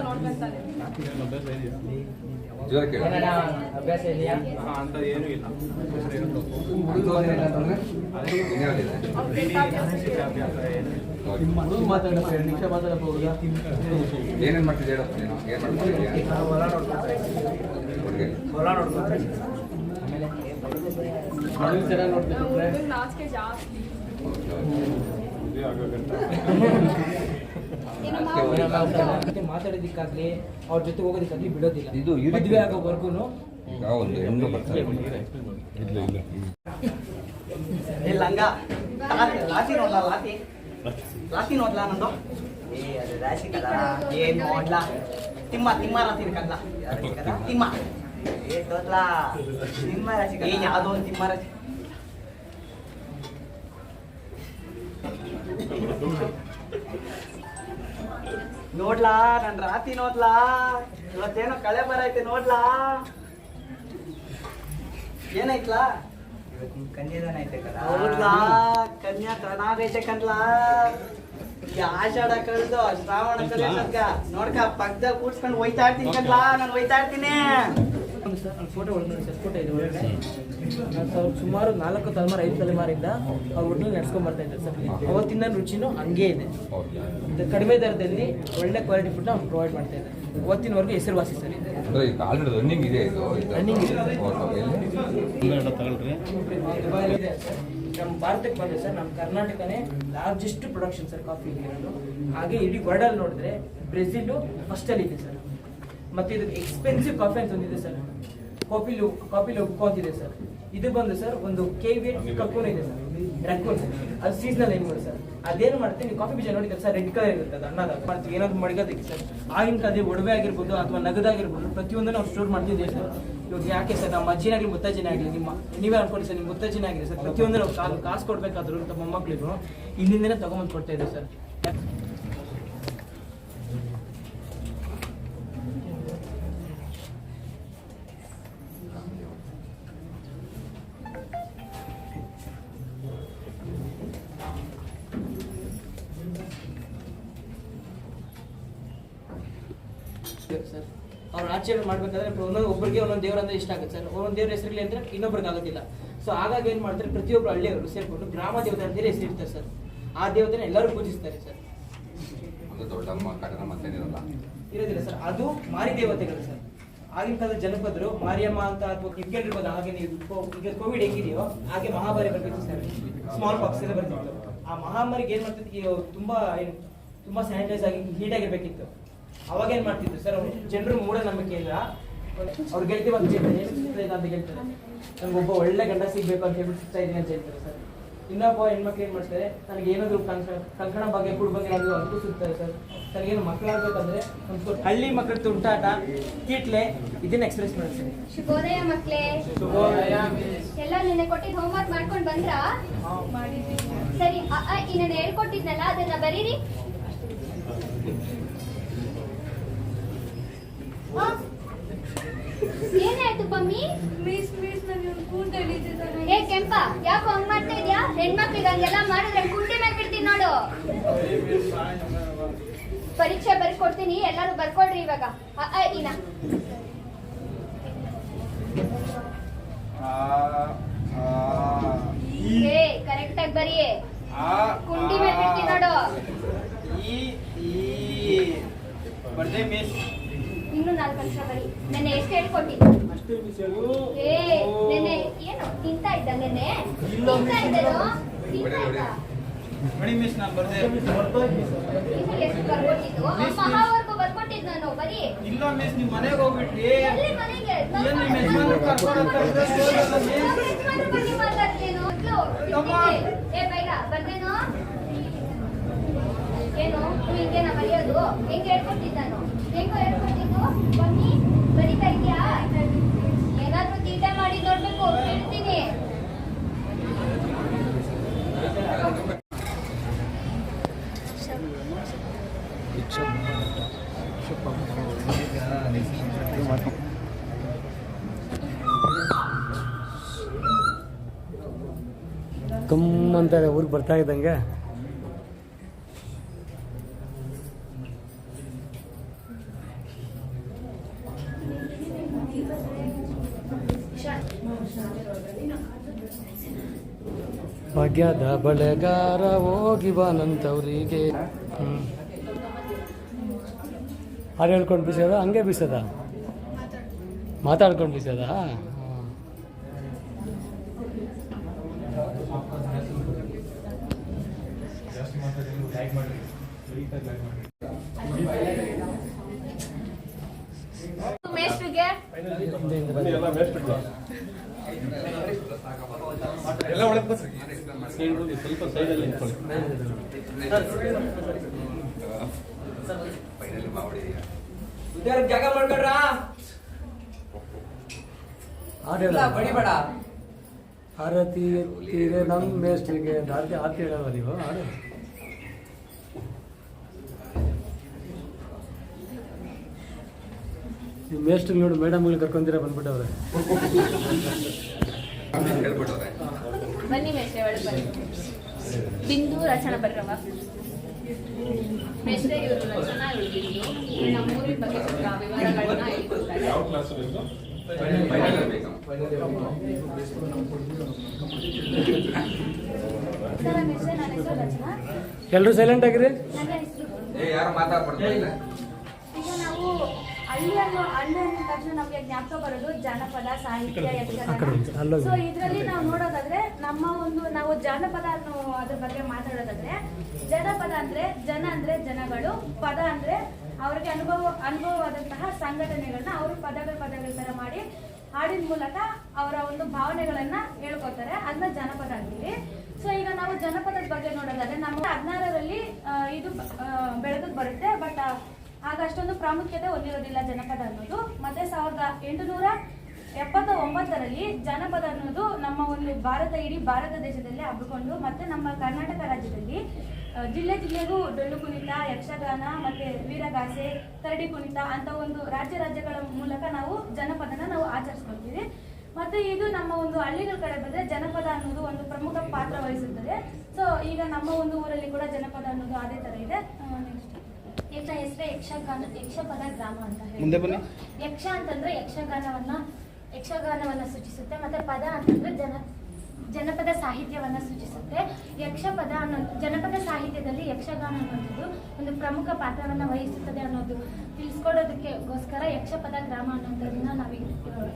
ನೋಡ್ಕೊಂತಾರೆ. ಜೋರ ಕೇಳಿ. ಏನಾರ ಅಭ್ಯಾಸ ಇದೆಯಾ? ಅಂತ ಏನೂ ಇಲ್ಲ. ಹುಡುಗ ಮಾತಾಡಪ್ಪ 2 ನಿಮಿಷ ಮಾತಾಡಬಹುದಾ? ಏನೇನ್ ಮಾಡ್ತಿದ್ದೆ ಹೇಳಪ್ಪ ನೀನು? ಏನ್ ಮಾಡ್ತಿದ್ಯಾ? ಹೊಲ ನೋಡ್ಕೊಂತಾರೆ, ಹುಡುಗಿ ಹೊಲ ನೋಡ್ಕೊಂತಾರೆ. ಮನೇಲಿ ಚೆನ್ನಾಗಿ ನೋಡ್ತಿದ್ರೆ ಹುಡುಗನ್ ನಾಚಿಕೆ ಜಾಸ್ತಿ. ಮಾತಾಡೋದಿಕ್ಕಾಗ್ಲಿ ಅವ್ರ ಜೊತೆ ಹೋಗೋದಿಕ್ಕಾಗ್ಲಿ ಬಿಡೋದಿಲ್ಲ. ಇದು ಮದುವೆ ಆಗೋವರೆಗೂ ಈಗ ಒಂದು ಹೆಣ್ಣು ಬರ್ತಾರೆ. ಇಲ್ಲ ಹಂಗ ಲಾತಿ ನೋಡ್ಲಾ, ಲಾತಿ ನೋಡ್ಲಾ ನಂದು. ಅದು ರಾಶಿ ಕದ ಏನ್ ನೋಡ್ಲಾ, ತಿಮ್ಮ ರಾಶಿ ಕದ್ಲ ತಿಮ್ಮ ತೋತ್ಲಾ, ತಿಮ್ಮ ರಾಶಿ ಏನ್ ಯಾವ್ದೋ ಒಂದು ತಿಮ್ಮ ರಾಶಿ. ನೋಡ್ಲಾ ನನ್ ರಾತಿ ನೋಡ್ಲಾ, ಇವತ್ತೇನೋ ಕಳೆ ಬರೈತೆ ನೋಡ್ಲಾ. ಏನಾಯ್ತಲಾ? ಕನ್ಯಾದಾನ ಐತೆ ಕದ. ಹೌದಾ, ಕನ್ಯಾ ತಣಾಗೈತೆ ಕನ್ಲಾ. ಆಷಾಢ ಕಳ್ದು ಶ್ರಾವಣ ಕಲಿಯಕ ನೋಡ್ಕ ಪಕ್ಕದಾಗ ಕೂಡ್ಸ್ಕೊಂಡು ಒಯ್ತಾ ಇರ್ತೀನಿ ಕನ್ಲಾ, ನಾನು ಒಯ್ತಾ ಇರ್ತೀನಿ. ಫೋಟೋ ಹೊಡೆದು ಸರ್, ಫೋಟೋ ಇದೆ ಒಳಗಡೆ. ಸುಮಾರು 4 ತಲೆಮಾರು 5 ತಲೆಮಾರಿಂದ ಅವ್ರ ಒಟ್ಟಿಗೆ ನಡ್ಸ್ಕೊಂಡ್ ಬರ್ತಾ ಇದ್ದಾರೆ ಸರ್. ಅವತ್ತಿನ ರುಚಿನೂ ಹಂಗೇ ಇದೆ. ಇದು ಕಡಿಮೆ ದರದಲ್ಲಿ ಒಳ್ಳೆ ಕ್ವಾಲಿಟಿ ಫುಡ್ ನಾವು ಪ್ರೊವೈಡ್ ಮಾಡ್ತಾ ಇದ್ದಾರೆ. ಇವತ್ತಿನವರೆಗೂ ಹೆಸರುವಾಸಿ ಸರ್ ಇದೆ. ಅಂದ್ರೆ ಈಗ ಆಲ್ರೆಡಿ ರನ್ನಿಂಗ್ ಇದೆ ಇದು. ರನ್ನಿಂಗ್ ಇದೆ. ತಗೊಳ್ರಿ. ಇದೆ ಸರ್. ನಮ್ಮ ಭಾರತಕ್ಕೆ ಬಂದ್ರೆ ಸರ್, ನಮ್ಮ ಕರ್ನಾಟಕನೇ ಲಾರ್ಜೆಸ್ಟ್ ಪ್ರೊಡಕ್ಷನ್ ಸರ್ ಕಾಫಿ ಇರೋದು. ಹಾಗೆ ಇಡೀ ವರ್ಲ್ಡ್ ಅಲ್ಲಿ ನೋಡಿದ್ರೆ ಬ್ರೆಜಿಲ್ ಫಸ್ಟ್ ಅಲ್ಲಿ ಇದೆ ಸರ್. ಮತ್ತೆ ಇದು ಎಕ್ಸ್ಪೆನ್ಸಿವ್ ಕಾಫಿ ಅಂತ ಒಂದಿದೆ ಸರ್, ಕಾಫಿ ಲುಕ್ ಅಂತಿದೆ ಸರ್. ಇದು ಬಂದು ಸರ್ ಒಂದು ಕೇವಿ ಕಕ್ಕೂನ್ ಇದೆ ಸರ್, ರಕ್ಕೂನ್. ಅದು ಸೀಸನಲ್ ಏನ್ಗಳು ಸರ್. ಅದೇನು ಮಾಡ್ತೀವಿ, ನೀವು ಕಾಫಿ ಬೀಜ ನೋಡಿದ್ರೆ ಸರ್ ರೆಡ್ ಕಲರ್ ಇರುತ್ತೆ, ಅದು ಅನ್ನದ ಮಾಡ್ತೀವಿ. ಏನಾದ್ರು ಮಡಗೋದಕ್ಕೆ ಸರ್, ಆಗಿನ ಕಾಲದಲ್ಲಿ ಒಡವೆ ಆಗಿರ್ಬೋದು ಅಥವಾ ನಗದಾಗಿರ್ಬೋದು ಪ್ರತಿಯೊಂದನ್ನು ನಾವು ಸ್ಟೋರ್ ಮಾಡ್ತಿದ್ದೀವಿ ಸರ್. ಇವಾಗ ಯಾಕೆ ಸರ್, ನಮ್ಮ ಅಜ್ಜಿನಾಗಲಿ ಮುತ್ತಜ್ಜಿನೇ ಆಗಲಿ, ನೀವೇ ಅನ್ಕೊಳ್ಳಿ ಸರ್, ನಿಮ್ಮ ಮುತ್ತಜ್ಜಿನೇ ಆಗಲಿ ಸರ್, ಪ್ರತಿಯೊಂದು ನಾವು ಕಾಸು ಕೊಡ್ಬೇಕಾದ್ರು ನಮ್ಮ ಮೊಮ್ಮಕ್ಕಳಿಗೂ ಇಲ್ಲಿಂದನೇ ತಗೊಂಬಂದು ಕೊಡ್ತಾ ಇದ್ದೀವಿ ಸರ್. ಸರ್ ಅವ್ರ ಆಚರಣೆ ಮಾಡ್ಬೇಕಾದ್ರೆ ಒಬ್ಬರಿಗೆ ಒಂದೊಂದು ದೇವ್ರ ಅಂದ್ರೆ ಇಷ್ಟ ಆಗುತ್ತೆ ಸರ್. ಒಂದೊಂದು ದೇವ್ರ ಹೆಸರಲ್ಲಿ ಅಂದ್ರೆ ಇನ್ನೊಬ್ರಿಗೆ ಆಗೋದಿಲ್ಲ. ಸೊ ಹಾಗಾಗಿ ಏನ್ ಮಾಡ್ತಾರೆ, ಪ್ರತಿಯೊಬ್ಬರು ಹಳ್ಳಿಯವರು ಸೇರ್ಕೊಂಡು ಗ್ರಾಮ ದೇವತೆ ಅಂತೇಳಿ ಹೆಸರಿರ್ತಾರೆ ಸರ್. ಆ ದೇವತೆನ ಎಲ್ಲರೂ ಪೂಜಿಸ್ತಾರೆ ಸರ್. ಒಂದು ದೊಡ್ಡಮ್ಮ ಕಡನ ಮತ್ತೇನಿರಲ್ಲ, ಇರೋದಿಲ್ಲ ಸರ್, ಅದು ಮಾರಿ ದೇವತೆಗಳು ಸರ್. ಆಗಿನ ಕಾಲದ ಜನಪದರು ಮಾರಿಯಮ್ಮ ಅಂತ ಅಥವಾ ನೀವು ಕೇಳಿರ್ಬೋದು. ಹಾಗೆ ನೀವು ಈಗ ಕೋವಿಡ್ ಹೆಂಗಿದೆಯೋ ಹಾಗೆ ಮಹಾಮಾರಿ ಬರ್ತಿತ್ತು ಸರ್, ಸ್ಮಾಲ್ ಪಾಕ್ಸ್ ಎಲ್ಲ ಬರ್ತಿತ್ತು. ಆ ಮಹಾಮಾರಿಗೆ ಏನ್ ಮಾಡ್ತಿತ್ತು, ಈಗ ತುಂಬಾ ಸ್ಯಾನಿಟೈಸ್ ಆಗಿ ನೀಟಾಗಿರ್ಬೇಕಿತ್ತು. ಅವಾಗ ಏನ್ ಮಾಡ್ತಿದ್ರು ಸರ್, ಜನರು ಮೂಢನಂಬಿಕೆಯಿಂದ ಅವ್ರು ಗೆಲ್ತಿ ಬಂದು ಸಿಗ್ತಾ ಇದೆ ಅಂತ ಹೇಳ್ತಾರೆ. ನಮ್ಗೆ ಒಬ್ಬ ಒಳ್ಳೆ ಗಂಡ ಸಿಗ್ಬೇಕು ಅಂತ ಹೇಳ್ಬಿಟ್ಟು ಸಿಗ್ತಾ ಇದೀನಿ ಅಂತ ಹೇಳ್ತಾರೆ ಸರ್. ಇನ್ನೊಬ್ಬ ಹೆಣ್ಮಕ್ಳು ಏನ್ ಮಾಡ್ತಾರೆ, ನನಗೆ ಏನಾದ್ರು ಕಂಕಣ ಬಗ್ಗೆ ಕುಡ್ ಬಗ್ಗೆ ಅದು ಅದಕ್ಕೂ ಸಿಗ್ತಾರೆ ಸರ್. ನನಗೇನು ಮಕ್ಕಳಾಗ್ಬೇಕಂದ್ರೆ ಒಂದು ಹಳ್ಳಿ ಮಕ್ಕಳ ತುಂಟಾಟ, ಕೀಟ್ಲೆ ಇದನ್ನ ಎಕ್ಸ್ಪ್ರೆಸ್ ಮಾಡ್ತೀನಿ. ಶುಭೋದಯ ಮಕ್ಳೇ. ಎಲ್ಲ ನಿನ್ನೆ ಕೊಟ್ಟಿದ್ದು ಹೋಮ್ವರ್ಕ್ ಮಾಡ್ಕೊಂಡು ಬಂದ್ರಾ? ಸರಿ, ನಾನು ಹೇಳ್ಕೊಟ್ಟಿದ್ನಲ್ಲ ಅದನ್ನ ಬರೀರಿ. ಏನಾಯ್ತು ಪಮ್ಮಿ? ಏ ಕೆಂಪ, ಯಾಕೋ ಹಂಗ್ ಮಾಡ್ತಾ ಇದ್ಯಾ? ಹೆಣ್ಮಕ್ಳಿಗೆ ಹಂಗೆಲ್ಲ ಮಾಡಿದ್ರೆ ಕುಂಡಿ ಮೇಲೆ ಬಿಡ್ತೀನಿ ನೋಡು. ಪರೀಕ್ಷೆ ಬರ್ಕೊಡ್ತೀನಿ, ಎಲ್ಲರೂ ಬರ್ಕೊಡ್ರಿ ಇವಾಗ. ಇನ್ನ ಏ ಕರೆಕ್ಟ್ ಆಗಿ ಬರೀ, ಕುಂಡಿ ಮೇಲೆ ಬಿಡ್ತೀನಿ ನೋಡು. ಇನ್ನು 4 ನಿಮಿಷ ಬರೀ. ನೆನ್ನೆ ಎಷ್ಟು ಹೇಳ್ಕೊಟ್ಟಿದ್ದು? ಏ ನೆನ್ನೆ ಏನು ತಿಂತಾ ಇದ್ದ? ನೆನ್ನೆ ತಿಂತಾ ಇದ್ದನು? ಎಷ್ಟು ಬರ್ಕೊಟ್ಟಿದ್ದು? ಮಹಾವರ್ಗು ಬರ್ಕೊಟ್ಟಿದ್ದು ನಾನು ಬರೀ. ಇಲ್ಲ ಮಿಸ್, ನೀವು ಮನೆಗೆ ಹೋಗ್ಬಿಟ್ರಿ. ಎಲ್ಲಿ ಮನೆಗೆ? ಮಾತಾಡ್ತೇನು? ಏ ಬೈಗ ಬರ್ದೇನು? ಏನು ಹಿಂಗೇನ ಬರೆಯೋದು? ಹೆಂಗೆ ಹೇಳ್ಕೊಟ್ಟಿದ್ದಾನು? ಹೆಂಗೋ ಹೇಳ್ಕೊಟ್ಟಿದ್ದು? ಬನ್ನಿ ಬರೀತಾ ಇದ್ಯಾ? ಏನಾದ್ರೂ ತೀಟ ಮಾಡಿ ನೋಡ್ಬೇಕು, ಹೇಳ್ತೀನಿ. ಕಮ್ ಅಂತ ಊರಿಗೆ ಬರ್ತಾ ಇದ್ದಂಗೆ ಭಾಗ್ಯದ ಬಳೆಗಾರ ಹೋಗಿ ಬಾನಂತವ್ರಿಗೆ ಹಾಡು ಹೇಳ್ಕೊಂಡು ಬೀಸೋದ, ಹಂಗೆ ಬೀಸೋದ, ಮಾತಾಡ್ಕೊಂಡು ಬೀಸೋದ. ಮೇಸ್ಟ್ರಿಗೆ ಎಲ್ಲ ಒಳಗೆ ಸ್ವಲ್ಪ ಸೈಡಲ್ಲಿ ನಿಂತ್ಕೊಳ್ಳಿ. ಜಾಗ ಮಾಡ್ಕೊಡ್ರಾ? ಬಡಿಬೇಡ. ಆರತಿ ಎತ್ತಿದೆ ನಮ್ಮ ಮೇಸ್ಟ್ರಿಗೆ ಆರತಿ ಆರತಿ ಹೇಳವ ನೀವು ಹಾಡು. ನೀವು ಮೇಸ್ಟ್ರಿಗೆ ನೋಡಿ ಮೇಡಮ್ಗಳು ಕರ್ಕೊಂತೀರ ಬಂದ್ಬಿಟ್ಟವ್ರೆ. ಹೇಳ್ಬಿಟ್ಟವ್ರೆ. ಬನ್ನಿ ಮೇಷ್ಟ್ರೆ ಒಳಗೆ ಬನ್ನಿ. ಬಿಂದು ರಚನಾ ಬರ್ರವ. ಮೇಷ್ಟ್ರೆ ಇವರು ರಚನಾ, ಇವರು ನಮ್ಮ ಊರಿನ ಬಗ್ಗೆ ಸ್ವಲ್ಪ ವಿವರಗಳನ್ನ ಹೇಳ್ಕೊಡ್ತಾರೆ. ಯಾವ ಕ್ಲಾಸ್ ಬೇಕು? ಸರ್ ಮೇಷ್ಟ್ರೆ, ನನ್ನ ಹೆಸರು ರಚನಾ. ಎಲ್ಲರೂ ಸೈಲೆಂಟ್ ಆಗಿರಿ. ನನ್ನ ಹೆಸರು ಯಾರು ಮಾತಾಡ್ಬಾರ್ದು. ಈಗ ನಾವು ಹಳ್ಳಿ ಅನ್ನೋ ತಕ್ಷಣ ನಮಗೆ ಜ್ಞಾಪಕ ಬರೋದು ಜನಪದ, ಸಾಹಿತ್ಯ, ಯಕ್ಷಗಾನ. ಸೊ ಇದರಲ್ಲಿ ನಾವು ನೋಡೋದಾದ್ರೆ ನಾವು ಜಾನಪದ ಅನ್ನೋ ಅದ್ರ ಬಗ್ಗೆ ಮಾತಾಡೋದಾದ್ರೆ, ಜನಪದ ಅಂದ್ರೆ ಜನ ಅಂದ್ರೆ ಜನಗಳು, ಪದ ಅಂದ್ರೆ ಅವ್ರಿಗೆ ಅನುಭವವಾದಂತಹ ಸಂಘಟನೆಗಳನ್ನ ಅವರು ಪದಗಳ ತರ ಮಾಡಿ ಹಾಡಿನ ಮೂಲಕ ಅವರ ಒಂದು ಭಾವನೆಗಳನ್ನ ಹೇಳ್ಕೊತಾರೆ. ಅದನ್ನ ಜನಪದ ಅಂತೀವಿ. ಸೊ ಈಗ ನಾವು ಜನಪದದ ಬಗ್ಗೆ ನೋಡೋದಾದ್ರೆ ನಮ್ಮ 16ರಲ್ಲಿ ಇದು ಬೆಳೆದು ಬರುತ್ತೆ. ಬಟ್ ಆಗ ಅಷ್ಟೊಂದು ಪ್ರಾಮುಖ್ಯತೆ ಹೊಂದಿರೋದಿಲ್ಲ ಜನಪದ ಅನ್ನೋದು. ಮತ್ತೆ 1879ರಲ್ಲಿ ಜನಪದ ಅನ್ನೋದು ನಮ್ಮ ಒಂದು ಇಡೀ ಭಾರತ ದೇಶದಲ್ಲಿ ಹಬ್ಬಿಕೊಂಡು, ಮತ್ತೆ ನಮ್ಮ ಕರ್ನಾಟಕ ರಾಜ್ಯದಲ್ಲಿ ಜಿಲ್ಲೆಗೂ ಡೊಳ್ಳು ಕುಣಿತ, ಯಕ್ಷಗಾನ, ಮತ್ತೆ ವೀರಗಾಸೆ, ಕರಡಿ ಕುಣಿತ ಅಂತ ಒಂದು ರಾಜ್ಯಗಳ ಮೂಲಕ ನಾವು ಜನಪದನ ನಾವು ಆಚರಿಸ್ಕೊಳ್ತೀವಿ. ಮತ್ತೆ ಇದು ನಮ್ಮ ಒಂದು ಹಳ್ಳಿಗಳ ಕಡೆ ಬಂದ್ರೆ ಜನಪದ ಅನ್ನೋದು ಒಂದು ಪ್ರಮುಖ ಪಾತ್ರ ವಹಿಸುತ್ತದೆ. ಸೊ ಈಗ ನಮ್ಮ ಒಂದು ಊರಲ್ಲಿ ಕೂಡ ಜನಪದ ಅನ್ನೋದು ಅದೇ ತರ ಇದೆ. ಇದರ ಹೆಸರೇ ಯಕ್ಷಪದ ಗ್ರಾಮ ಅಂತ ಹೇಳಿ. ಯಕ್ಷ ಅಂತಂದ್ರೆ ಯಕ್ಷಗಾನವನ್ನ ಸೂಚಿಸುತ್ತೆ. ಮತ್ತೆ ಪದ ಅಂತಂದ್ರೆ ಜನಪದ ಸಾಹಿತ್ಯವನ್ನು ಸೂಚಿಸುತ್ತೆ. ಯಕ್ಷಪದ ಜನಪದ ಸಾಹಿತ್ಯದಲ್ಲಿ ಯಕ್ಷಗಾನ ಅನ್ನೋದು ಒಂದು ಪ್ರಮುಖ ಪಾತ್ರವನ್ನು ವಹಿಸುತ್ತದೆ ಅನ್ನೋದು ತಿಳಿಸ್ಕೊಡೋದಕ್ಕೋಸ್ಕರ ಯಕ್ಷಪದ ಗ್ರಾಮ ಅನ್ನೋದನ್ನ ನಾವು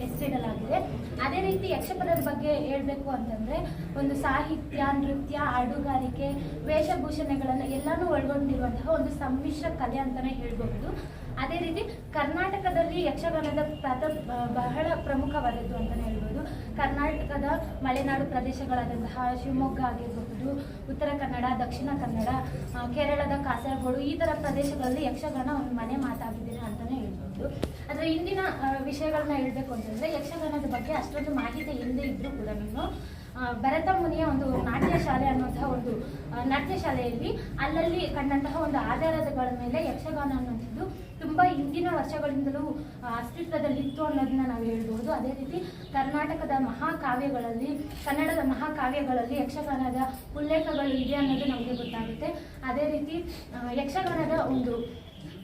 ಹೆಸರಿಡಲಾಗಿದೆ. ಅದೇ ರೀತಿ ಯಕ್ಷಪದದ ಬಗ್ಗೆ ಹೇಳಬೇಕು ಅಂತಂದ್ರೆ ಒಂದು ಸಾಹಿತ್ಯ, ನೃತ್ಯ, ಹಾಡುಗಾರಿಕೆ, ವೇಷಭೂಷಣೆಗಳನ್ನು ಎಲ್ಲಾನು ಒಳಗೊಂಡಿರುವಂತಹ ಒಂದು ಸಮ್ಮಿಶ್ರ ಕಲೆ ಅಂತಾನೆ ಹೇಳ್ಬಹುದು. ಅದೇ ರೀತಿ ಕರ್ನಾಟಕದಲ್ಲಿ ಯಕ್ಷಗಾನದ ಪಾತ್ರ ಬಹಳ ಪ್ರಮುಖವಾದದ್ದು ಅಂತಲೇ ಹೇಳ್ಬೋದು. ಕರ್ನಾಟಕದ ಮಲೆನಾಡು ಪ್ರದೇಶಗಳಾದಂತಹ ಶಿವಮೊಗ್ಗ ಆಗಿರಬಹುದು, ಉತ್ತರ ಕನ್ನಡ, ದಕ್ಷಿಣ ಕನ್ನಡ, ಕೇರಳದ ಕಾಸರಗೋಡು, ಈ ಥರ ಪ್ರದೇಶಗಳಲ್ಲಿ ಯಕ್ಷಗಾನ ಒಂದು ಮನೆ ಮಾತಾಗಿದೆ ಅಂತಲೇ ಹೇಳ್ಬೋದು. ಆದರೆ ಇಂದಿನ ವಿಷಯಗಳನ್ನ ಹೇಳಬೇಕು ಅಂತಂದರೆ ಯಕ್ಷಗಾನದ ಬಗ್ಗೆ ಅಷ್ಟೊಂದು ಮಾಹಿತಿ ಇಲ್ಲದೆ ಇದ್ದರೂ ಕೂಡ ಭರತ ಮುನಿಯ ಒಂದು ನಾಟ್ಯ ಶಾಲೆ ಅನ್ನುವಂತಹ ಒಂದು ನಾಟ್ಯ ಶಾಲೆಯಲ್ಲಿ ಅಲ್ಲಲ್ಲಿ ಕಂಡಂತಹ ಒಂದು ಆಧಾರಗಳ ಮೇಲೆ ಯಕ್ಷಗಾನ ಅನ್ನುವಂಥದ್ದು ತುಂಬ ಹಿಂದಿನ ವರ್ಷಗಳಿಂದಲೂ ಅಸ್ತಿತ್ವದಲ್ಲಿತ್ತು ಅನ್ನೋದನ್ನ ನಾವು ಹೇಳ್ಬೋದು. ಅದೇ ರೀತಿ ಕರ್ನಾಟಕದ ಮಹಾಕಾವ್ಯಗಳಲ್ಲಿ, ಕನ್ನಡದ ಮಹಾಕಾವ್ಯಗಳಲ್ಲಿ ಯಕ್ಷಗಾನದ ಉಲ್ಲೇಖಗಳು ಇದೆ ಅನ್ನೋದು ನಮಗೆ ಗೊತ್ತಾಗುತ್ತೆ. ಅದೇ ರೀತಿ ಯಕ್ಷಗಾನದ ಒಂದು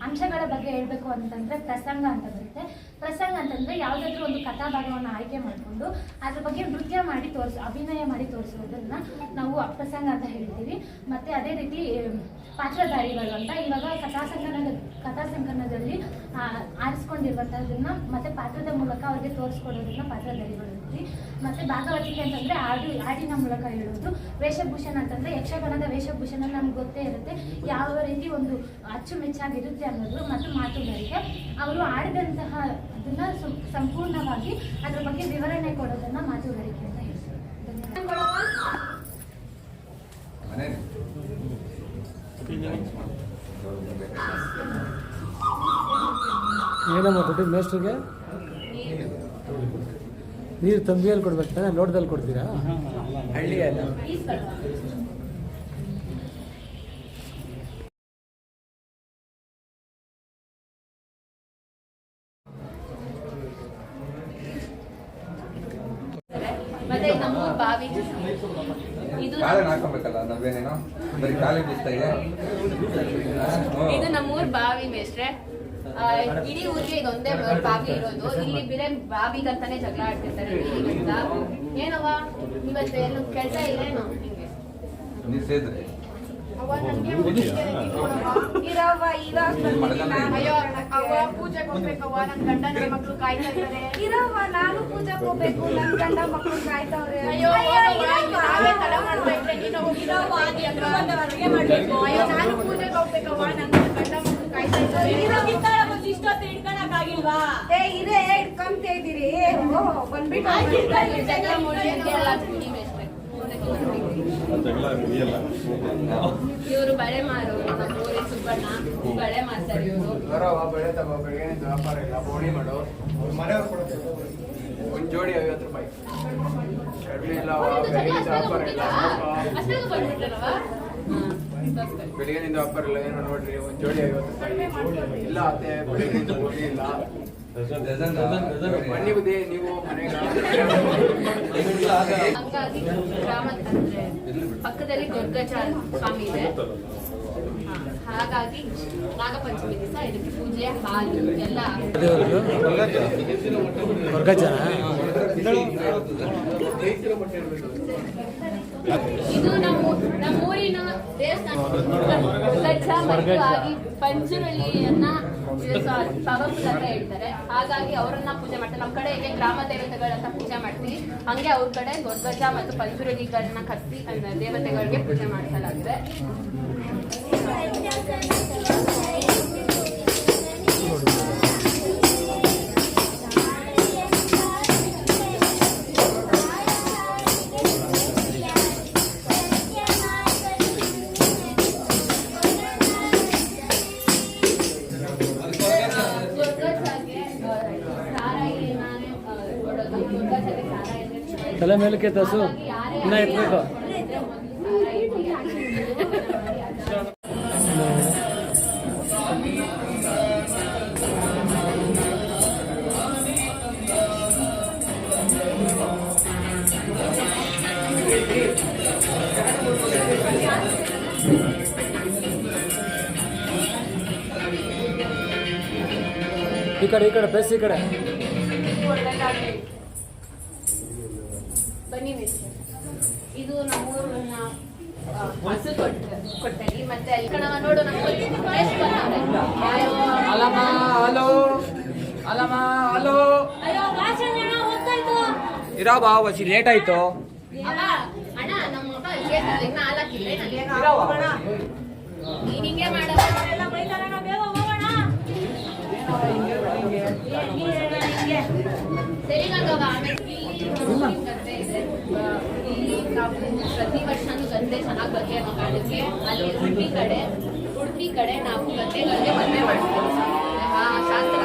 ಅಂಶಗಳ ಬಗ್ಗೆ ಹೇಳಬೇಕು ಅಂತಂದರೆ ಪ್ರಸಂಗ ಅಂತ ಬರುತ್ತೆ. ಪ್ರಸಂಗ ಅಂತಂದರೆ ಯಾವುದಾದ್ರೂ ಒಂದು ಕಥಾಭಾಗವನ್ನು ಆಯ್ಕೆ ಮಾಡಿಕೊಂಡು ಅದ್ರ ಬಗ್ಗೆ ನೃತ್ಯ ಮಾಡಿ ಅಭಿನಯ ಮಾಡಿ ತೋರಿಸೋದನ್ನ ನಾವು ಪ್ರಸಂಗ ಅಂತ ಹೇಳ್ತೀವಿ. ಮತ್ತು ಅದೇ ರೀತಿ ಪಾತ್ರಧಾರಿಗಳು ಅಂತ ಇವಾಗ ಕಥಾಸಂಕಲನದಲ್ಲಿ ಆರಿಸ್ಕೊಂಡಿರುವಂಥದ್ದನ್ನ ಮತ್ತು ಪಾತ್ರದ ಮೂಲಕ ಅವ್ರಿಗೆ ತೋರಿಸ್ಕೊಡೋದನ್ನ ಪಾತ್ರಧಾರಿಗಳು ಅಂತೀವಿ. ಮತ್ತು ಭಾಗವತಿಕೆ ಅಂತಂದರೆ ಹಾಡಿನ ಮೂಲಕ ಹೇಳೋದು. ವೇಷಭೂಷಣ ಅಂತಂದರೆ ಯಕ್ಷಗಾನದ ವೇಷಭೂಷಣ ನಮ್ಗೆ ಗೊತ್ತೇ ಇರುತ್ತೆ, ಯಾವ ರೀತಿ ಒಂದು ಅಚ್ಚುಮೆಚ್ಚಾಗಿರುತ್ತೆ ಅನ್ನೋದು. ಮತ್ತು ಮಾತುಗಾರಿಕೆ, ಅವರು ಆಡಿದಂತಹ ಅದನ್ನ ಸಂಪೂರ್ಣವಾಗಿ ಅದ್ರ ಬಗ್ಗೆ ವಿವರಣೆ ಕೊಡೋದನ್ನ ಮಾತುಗಾರಿಕೆ ಅಂತ ಹೇಳ್ತಾರೆ. ಏನಮ್ಮ ಕೊಟ್ಟಿದ್ದು ಮೇಸ್ಟ್ರಿಗೆ? ನೀರು ತಂಬಿಯಲ್ಲಿ ಕೊಡ್ಬೇಕು ತಾನೆ, ಲೋಟದಲ್ಲಿ ಕೊಡ್ತೀರಾ? ಹಳ್ಳಿಯಲ್ಲ. ಮತ್ತೆ ನಮ್ಮೂರು ಬಾವಿ ಇದು ಹಾಕಬೇಕಲ್ಲ, ನಾವೇನೇನೋ ಬರೀ ಕಾಲಿಗೆ ಬಿಸ್ತಾ ಇದೆ. ಇದು ನಮ್ಮೂರ್ ಬಾವಿ ಮೇಷ್ಟ್ರೆ. ಇಡೀ ಊರಿಗೆ ಇದೊಂದೇ ಬಾವಿ ಇರೋದು. ಇಲ್ಲಿ ಬೇರೆ ಬಾವಿಗಂತಾನೆ ಜಗಳ ಆಡ್ತಿರ್ತಾರೆ ಅಂತ. ಏನವ ಇವತ್ತು ಏನು ಕೆಲ್ಸ ಇಲ್ಲೇನು ನಿಂಗೆ? ನೀವು ಸೇದ್ರೆ ಇರವ್ವ ಇವಾಗ ಅಯ್ಯೋ ಅವ್ವ ಪೂಜೆಗೆ ಹೋಗ್ಬೇಕವ್ವ, ನನ್ ಗಂಡ ನನ್ನ ಮಕ್ಳು ಕಾಯ್ತಾ ಇದ್ದಾರೆ. ಇರವ್ವ ನಾನು ಪೂಜೆಗೆ ಹೋಗ್ಬೇಕು, ನನ್ ಗಂಡ ಮಕ್ಕಳು ಕಾಯ್ತವ್ರೆ. ಅಯ್ಯೋ ನಾವೇ ತಡ ಮಾಡ್ಬೇಕ್ರೆ ನೀನು ಹೋಗಿರವ್ವ ಅಡುಗೆ ಮಾಡ್ಬೇಕು. ಅಯ್ಯೋ ನಾನು ಪೂಜೆಗೆ ಹೋಗ್ಬೇಕವ್ವ, ನನ್ ಗಂಡ ಮಕ್ಳು ಕಾಯ್ತಾ ಇದ್ದಾರೆ. ಇಷ್ಟೊತ್ತು ಹಿಡ್ಕೊಳಕ್ಕಾಗಿಲ್ವಾ? ಇದೇ ಹಿಡ್ಕೊಂತ ಇದ್ದೀರಿ ಬಂದ್ಬಿಟ್ಟು ಜಗಳ ಮುಗಿಯಲ್ಲ ಬಿಡಿ ಮೇಷ್ಟ್ರೆ. ಇವರು ಬಳೆ ಮಾರು, ನಮ್ಮ ಊರಿನ ಸುಬ್ಬಣ್ಣ ಬಳೆ ಮಾಡ್ತಾರೆ. ಇವರು ಬಳೆ ತಗೋ, ಬೆಳಗ್ಗೆ ವ್ಯಾಪಾರ ಇಲ್ಲ, ಬೋಣಿ ಮಾಡು. ಮನೆಯವ್ರು ಕೊಡುತ್ತೆ ಒಂದು ಜೋಡಿ 50 ರೂಪಾಯಿ. ಕಡಿಮೆ ಇಲ್ಲ, ವ್ಯಾಪಾರ ಇಲ್ಲ. ಅಷ್ಟಾಗ ಬಂದ್ಬಿಟ್ರಲ್ವ? ಬೆಳಿಗ್ಗೆನಿಂದ ವ್ಯಾಪಾರ ಇಲ್ಲ, ಏನೋ ನೋಡ್ರಿ ಒಂದು ಜೋಡಿ 50 ರೂಪಾಯಿ ಇಲ್ಲ. ಅತ್ತೆ ಬೆಳಿಗ್ಗೆನಿಂದ ಬೋಣಿ ಇಲ್ಲ. ಬನ್ನಿ ಬುದ್ಧಿ ನೀವು ಮನೆಗೆ. ಹಂಗಾಗಿ ಗ್ರಾಮ ಅಂದ್ರೆ ಪಕ್ಕದಲ್ಲಿ ಗೊರ್ಗಜ ಸ್ವಾಮಿ ಇದೆ. ಹಾಗಾಗಿ ನಾಗಪಂಚಮಿ ದಿವಸ ಇದಕ್ಕೆ ಪೂಜೆ, ಹಾಲು ಎಲ್ಲ ಇದು ನಮ್ಮೂರಿನ ದೇವಸ್ಥಾನ. ಗಜ್ಜ ಮತ್ತು ಆಗಿ ಪಂಚುರಳಿಯನ್ನ ಪವರ್ಫುಲ್ ಅಂತ ಹೇಳ್ತಾರೆ. ಹಾಗಾಗಿ ಅವರನ್ನ ಪೂಜೆ ಮಾಡ್ತಾರೆ. ನಮ್ಮ ಕಡೆ ಹೇಗೆ ಗ್ರಾಮ ದೇವತೆಗಳಂತ ಪೂಜೆ ಮಾಡ್ತೀವಿ, ಹಂಗೆ ಅವ್ರ ಕಡೆ ಗೊರ್ಗಜ ಮತ್ತು ಪಂಚುರಳಿಗಳನ್ನ ಕತ್ತಿ ದೇವತೆಗಳಿಗೆ ಪೂಜೆ ಮಾಡಿಸಲಾಗಿದೆ. ತಲೆ ಮೇಲಕ್ಕೆ ತಸು ಇನ್ನ ಎತ್ತಬೇಕು. ಈ ಕಡೆ ಬೇಸ್ ಈ ಕಡೆ ಬನ್ನಿ ಮಿಸ್. ಇದು ನಮ್ಮೂರಿನ ಹಸು ಕೊಟ್ಟಲ್ಲಿ ಮತ್ತೆ ಅಲ್ಲಿ ಕಣ ನೋಡು ನಮ್ಮ ಇರೋ ಬಾ ವಸಿ ಲೇಟ್ ಆಯ್ತು. ಅಣ್ಣ ನಮ್ಮ ಮಗ ಇನ್ನ ಹಾಲಾಕಿಲ್ಲ ನೀನ್ ಹಿಂಗೆ ಮಾಡಲ್ಲ ಸರಿ ನಂಗವ ಆಮೇಲೆ ಗದ್ದೆ ಇದೆ. ಇಲ್ಲಿ ನಾವು ಪ್ರತಿ ವರ್ಷನೂ ಗದ್ದೆ ಚೆನ್ನಾಗಿ ಬಗ್ಗೆ ಮಾಡೋಕ್ಕೆ ಅಲ್ಲಿ ಉಡುಪಿ ಕಡೆ ನಾವು ಗದ್ದೆಗಳಿಗೆ ಮದುವೆ ಮಾಡ್ತೀವಿ. ಶಾಸ್ತ್ರ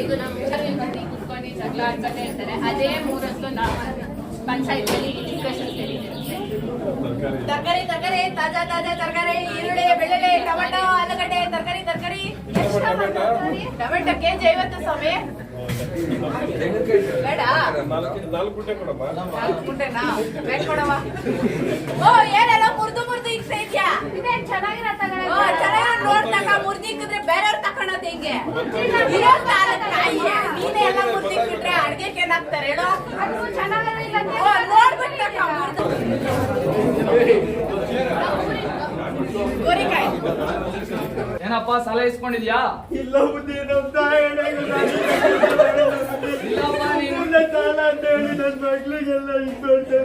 ಇದು ನಮ್ಮ ಊರಲ್ಲಿ ಕುತ್ಕೊಂಡು ಜಗಳ ಆಡ್ಕೊಂಡೇ ಇರ್ತಾರೆ. ಅದೇ ಮೂರತ್ತು ನಾವು ಪಂಚಾಯತಿಯಲ್ಲಿ ಡಿಸ್ಕಷನ್ ನಡೀತಿರುತ್ತೆ. ತರಕಾರಿ ತಾಜಾ ತರಕಾರಿ, ಈರುಳ್ಳಿ, ಬೆಳ್ಳುಳ್ಳಿ, ಟೊಮೆಟೊ, ಆಲೂಗಡ್ಡೆ, ತರಕಾರಿ ಟೊಮೆಟೊ ಕೆಜಿ 50 ಸ್ವಾಮಿ. ಬೇಡ 4 ಗುಂಟೆನಾ ಬೇಡ ಕೊಡವ. ಓ ಏನೆಲ್ಲ ಮುರ್ದು ಇಕ್ತಾ ಇದ್ಯಾ? ಚೆನ್ನಾಗಿರೋ ನೋಡ್ತಕ್ಕ ಮುರ್ದಿ ಇಕ್ಕಿದ್ರೆ ಬೇರೆಯವ್ರು ತಕೊಂಡೋದು ಹಿಂಗೆ ನೀನೇ ಎಲ್ಲ ಮುರ್ದಿ ಇಕ್ಕಿಟ್ರೆ ಅಡ್ಗೆಗೆ ಏನಾಗ್ತಾರೆ ಹೇಳೋ? ನೋಡ್ಬಿಟ್ಟಕ್ಕ ಗೋರಿಕಾಯಿ ಏನಪ್ಪ ಸಾಲ ಇಸ್ಕೊಂಡಿದ್ಯಾ? ಇಲ್ಲ ಬುದ್ಧಿ ನಮ್ಮ ತಾಯಿ ಇಲ್ಲಪ್ಪ ನೀನು ಸಾಲ ಅಂತ ಹೇಳಿ ನನ್ನ ಮಕ್ಳಿಗೆಲ್ಲ ಇಸ್ಕೊಂಡೆ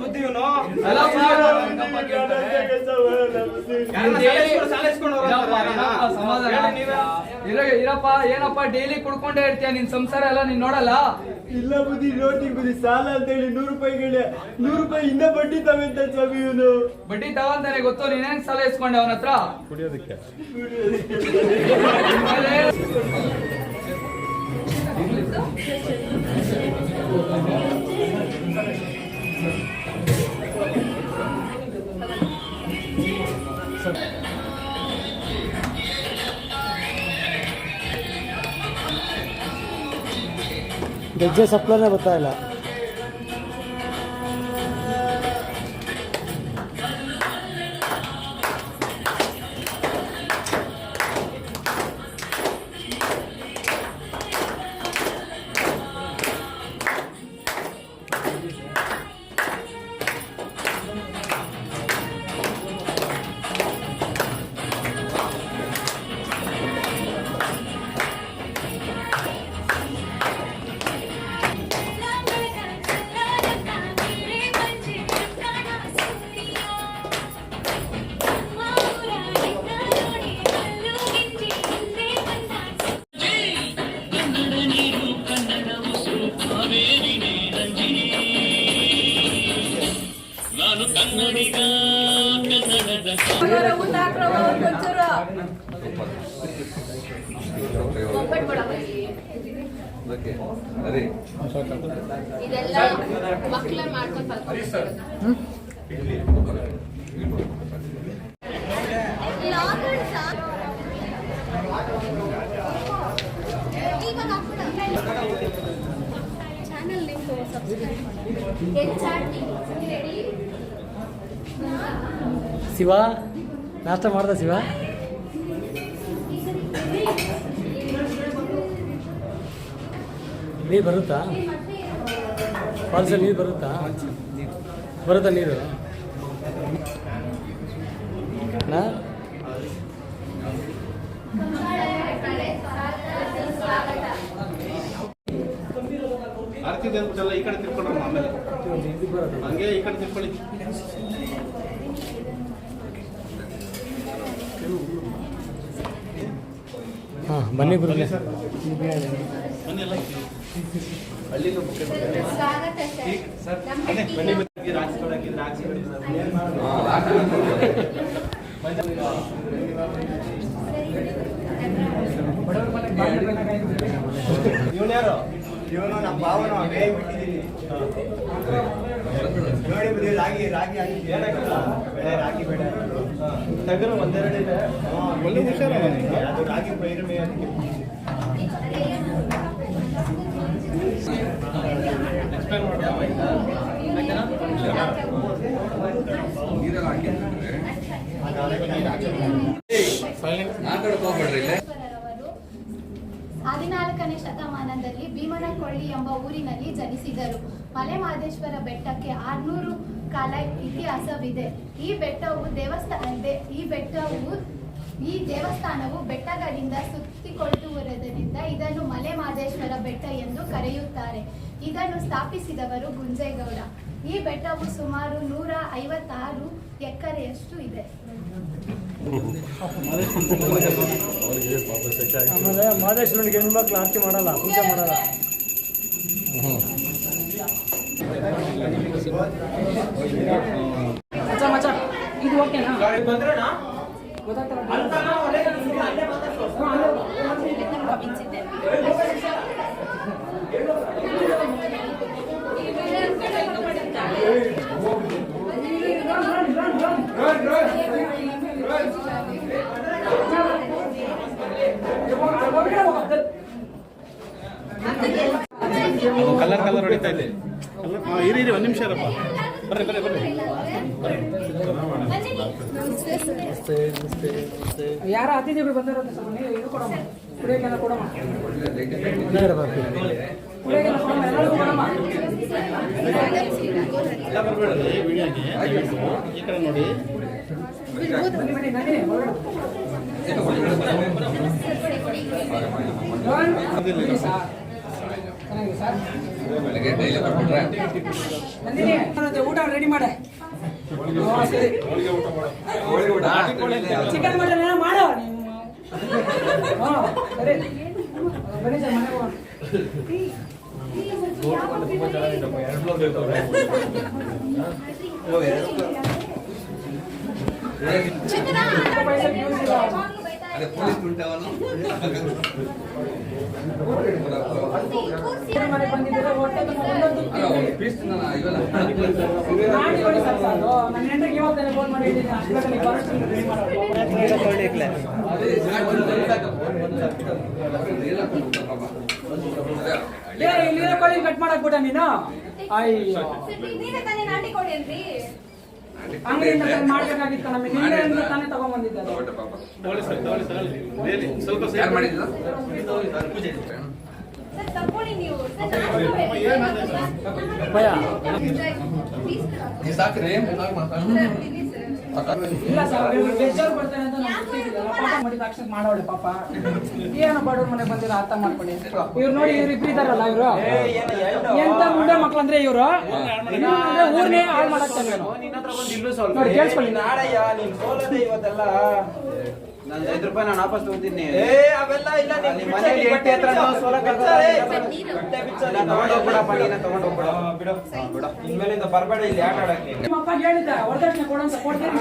ಬುದ್ಧಿ ಇವನು ಇರಪ್ಪ ಏನಪ್ಪ ಡೈಲಿ ಕುಡ್ಕೊಂಡೇ ಇರ್ತೀಯ, ನಿನ್ ಸಂಸಾರ ಎಲ್ಲ ನೀನ್ ನೋಡಲ್ಲ? ಇಲ್ಲ ಬುದ್ಧಿ ನೋಡ್ತೀನಿ ಬುದ್ಧಿ ಸಾಲ ಅಂತ ಹೇಳಿ 100 ರೂಪಾಯಿಗಳೇ 100 ರೂಪಾಯಿ ಇನ್ನ ಬಡ್ಡಿ ತಗೊಂತ ಸ್ವಾಮಿ ಇವನು. ಬಡ್ಡಿ ತಗೊಂತಾನೆ ಗೊತ್ತು, ನೀನೇನ್ ಸಾಲ ಇಸ್ಕೊಂಡೆ ಅವನ ಹತ್ರ? ಕುಡಿಯೋದಕ್ಕೆ ಗೆಜ್ಜೆ ಸಪ್ಲನೇ ಬರ್ತಾ ಇಲ್ಲ. ಒಬ್ಬಟ್ಟು ಕೊಡಮ್ಮ ಇಲ್ಲಿ. ಇದೆಲ್ಲ ಮಕ್ಕಳೇ ಮಾಡ್ಕೊಂಡು ಕಲ್ತ್ಕೊಳ್ತಾರೆ. ಚಾನಲ್ ಲಿಂಕ್ ಶಿವ ನಾಷ್ಟ ಮಾಡ್ದ ಶಿವ? ನೀರು ಬರುತ್ತಾ? ಫಾಲ್ಸಲ್ಲಿ ನೀರು ಬರುತ್ತಾ? ನೀರು ಆರ್ತಿ ದೇವಲ್ಲ ಈ ಕಡೆ ತಿರ್ಕೊಂಡ್ರಮ್ಮ, ಆಮೇಲೆ ಹಂಗೆ ಈ ಕಡೆ ತಿರ್ಕೊಳ್ಳಿ. ಹಾಂ ಬನ್ನಿ ಗುರುಗಳೇ. ಬನ್ನಿ ಎಲ್ಲ ಹಳ್ಳಿನೂ ಬನ್ನಿ ರಾಜಿ ಕೊಡಕ್ಕಿದ್ರೆ ರಾಜಿ ಕೊಡಿ ಸರ್. ಇವನು ಯಾರು? ಇವನು ನಮ್ಮ ಭಾವನ ಬೇಗ ಬಿಟ್ಟಿದ್ದೀನಿ ನೋಡಿ ಬುದ್ಧಿ. ರಾಗಿ ರಾಗಿ ರಾಗಿ ಬೇಡ ಟಗರು ಒಂದೆರಡು ಇದೆ, ಒಳ್ಳೆ ಹುಷಾರ ಅದು ರಾಗಿ ಪೈರು ಮೇ ಅದಕ್ಕೆ ಎಕ್ಸ್ಪ್ಲೈನ್ ಮಾಡೋಣ. ನೀರೆಲ್ಲ ಹಾಕಿದ್ರೆ ಸೈಲೆಂಟ್ ಮಾತಾಡಕ್ ಹೋಗ್ಬೇಡ್ರಿ ಇಲ್ಲೇ. 14ನೇ ಶತಮಾನದಲ್ಲಿ ಭೀಮನಕೊಳ್ಳಿ ಎಂಬ ಊರಿನಲ್ಲಿ ಜನಿಸಿದರು. ಮಲೆಮಹದೇಶ್ವರ ಬೆಟ್ಟಕ್ಕೆ 600 ಕಾಲ ಇತಿಹಾಸವಿದೆ. ಈ ದೇವಸ್ಥಾನವು ಬೆಟ್ಟಗಳಿಂದ ಸುತ್ತಿಕೊಳ್ಳುವುದರಿಂದ ಇದನ್ನು ಮಲೆಮಹದೇಶ್ವರ ಬೆಟ್ಟ ಎಂದು ಕರೆಯುತ್ತಾರೆ. ಇದನ್ನು ಸ್ಥಾಪಿಸಿದವರು ಗುಂಜೇಗೌಡ. ಈ ಬೆಟ್ಟವು ಸುಮಾರು 156 ಎಕರೆಯಷ್ಟು ಇದೆ. ಆಮೇಲೆ ಮಹದೇಶ್ವರನಿಗೆ ಹೆಣ್ಮಕ್ಳು ಆರತಿ ಮಾಡಲ್ಲ, ಪೂಜೆ ಮಾಡಲ್ಲ. ಮಚ್ಚ ಇದು ಓಕೆನಾ? ಕಲರ್ ಹೊಡಿತಾ ಇದೆ. ಇರಿ ಒಂದು ನಿಮಿಷ ಇರಪ್ಪ. ಬರ್ರಿ. ಯಾರ ಅತಿಥಿಗಳು ಬಂದಿರೋದು ಇದು ಕೊಡಮ್ಮ, ಕುಡಿಯೋಕೆಲ್ಲ ಕೊಡಮ್ಮ, ಕುಡಿಯೋಕೆಲ್ಲ ಕೊಡಮ್ಮ, ಎಲ್ಲರಿಗೂ ಕೊಡಮ್ಮ. ಎಲ್ಲ ಬರ್ಬೇಡ್ರಿ ವಿಡಿಯೋಗೆ, ಈ ಕಡೆ ನೋಡಿ. ಬನ್ನಿ ನಡಿ ಹೊರಗಡೆ. ಊಟ ರೆಡಿ ಮಾಡೆ. ಚಿಕನ್ ಮಟನ್ ಏನೋ ಮಾಡೋ ಸರಿ. ಬನ್ನಿ ಸರ್ ಮನೆಗೆ ಹೋಗೋಣ. ಬಂದಿದ್ದೀರಾ ಹೊಟ್ಟೆ ತುಂಬ ಮಾಡಿ ಕೊಡಿ ಸರ್. ಸಾಕು ನನ್ನ ಹೆಂಡ್ರಿಗೆ ಇವತ್ತೇ ಫೋನ್ ಮಾಡಿದ್ದೀನಿ. ಹಾಸ್ಪಿಟಲ್ಗೆ ಇಲ್ಲಿರೋ ಕೋಳಿ ಕಟ್ ಮಾಡಕ್ ಬಿಟ್ಟ ನೀನು. ಅಯ್ಯೋ ಅಂಗಡಿಯಿಂದ ಮಾಡ್ಬೇಕಾಗಿತ್ತು ನಮಗೆ. ನಿನ್ನೆಯಿಂದ ತಾನೇ ತಗೊಂಡ್ಬಂದಿದ್ದೆ. ಸ್ವಲ್ಪ ಇಲ್ಲ ಸರ್, ಬೇಜಾರು ಬರ್ತಾರೆ ಅಂತ ಪಾಪ ಮಾಡಿ ಅಕ್ಷರ ಮಾಡೋಳೆ ಪಾಪ. ಏನೋ ಬಡವ್ರ ಮನೆ ಬಂದಿರ ಅರ್ಥ ಮಾಡ್ಕೊಳ್ಳಿ. ಇವ್ರು ನೋಡಿ, ಇವ್ರು ಇಬ್ರು ಇದಾರಲ್ಲ, ಇವ್ರು ಎಂತ ಮುಂಡೆ ಮಕ್ಳಂದ್ರೆ ಇವ್ರು ಊರ್ನೇ ಹಾಳು ಮಾಡಾಕ್ತಾನೆ. ನೋಡಿ ಕೇಳಿಸ್ಕೊಳ್ಳಿ. ನಾಳೆಯ ನೀನ್ ಸೋಲದೆ ಇವತ್ತೆಲ್ಲ ನಾನು 5 ರೂಪಾಯಿ ನಾನು ವಾಪಸ್ ತಗೋತೀನಿ. ಅವೆಲ್ಲ ಇಲ್ಲ, ಮನೆಯಲ್ಲಿ ಹೆಂಡತಿ ಹತ್ರ ಇನ್ಮೇಲಿಂದ ಬರಬೇಡ ಇಲ್ಲಿ ಆಟ ಆಡಕ್ಕೆ. ನಿಮ್ಮ ಅಪ್ಪ ಹೇಳಿದ್ದ ವರದಕ್ಷಿಣೆ ಕೊಡಂತ ಕೊಡ್ತೀನಿ.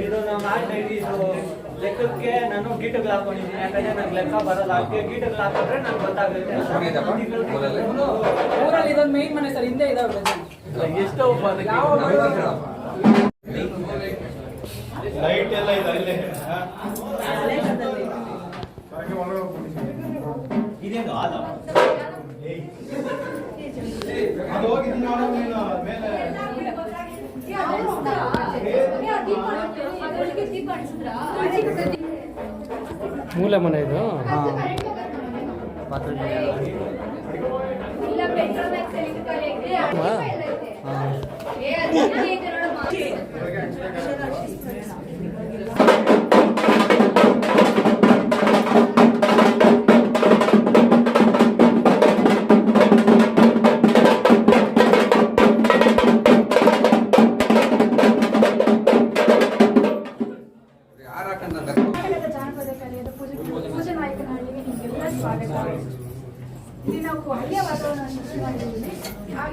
ಇದು ನಮ್ಮ ಲೆಕ್ಕಕ್ಕೆ ನಾನು ಗೀಟಗಳು ಹಾಕೊಂಡಿದ್ದೀನಿ. ಯಾಕಂದ್ರೆ ನಂಗೆ ಲೆಕ್ಕ ಬರಲ್ಲ. ಅದಕ್ಕೆ ಗೀಟಗಳು ಹಾಕಿದ್ರೆ ನಂಗೆ ಗೊತ್ತಾಗುತ್ತೆ. ಊರಲ್ಲಿ ಇದೊಂದು ಮೇನ್ ಮನೆ ಸರ್, ಹಿಂದೆ ಇದಾವೆ ಎಷ್ಟೋ ಲೈಟ್ ಎಲ್ಲ ಇದೆ ಅಲ್ಲೇ. ಇದೇನು ಆದ ಮೂಲ ಮನೆ ಇದು. ಜಾನಪದ ಕಲೆಯ ಪೂಜೆ ನಾಯಕನಹಳ್ಳಿಗೆ ನಿಮಗೆಲ್ಲ ಸ್ವಾಗತ. ಇಲ್ಲಿ ನಾವು ಹಳ್ಳಿಯ ವಾತಾವರಣ ಸೃಷ್ಟಿ ಮಾಡಿದ್ದೀವಿ.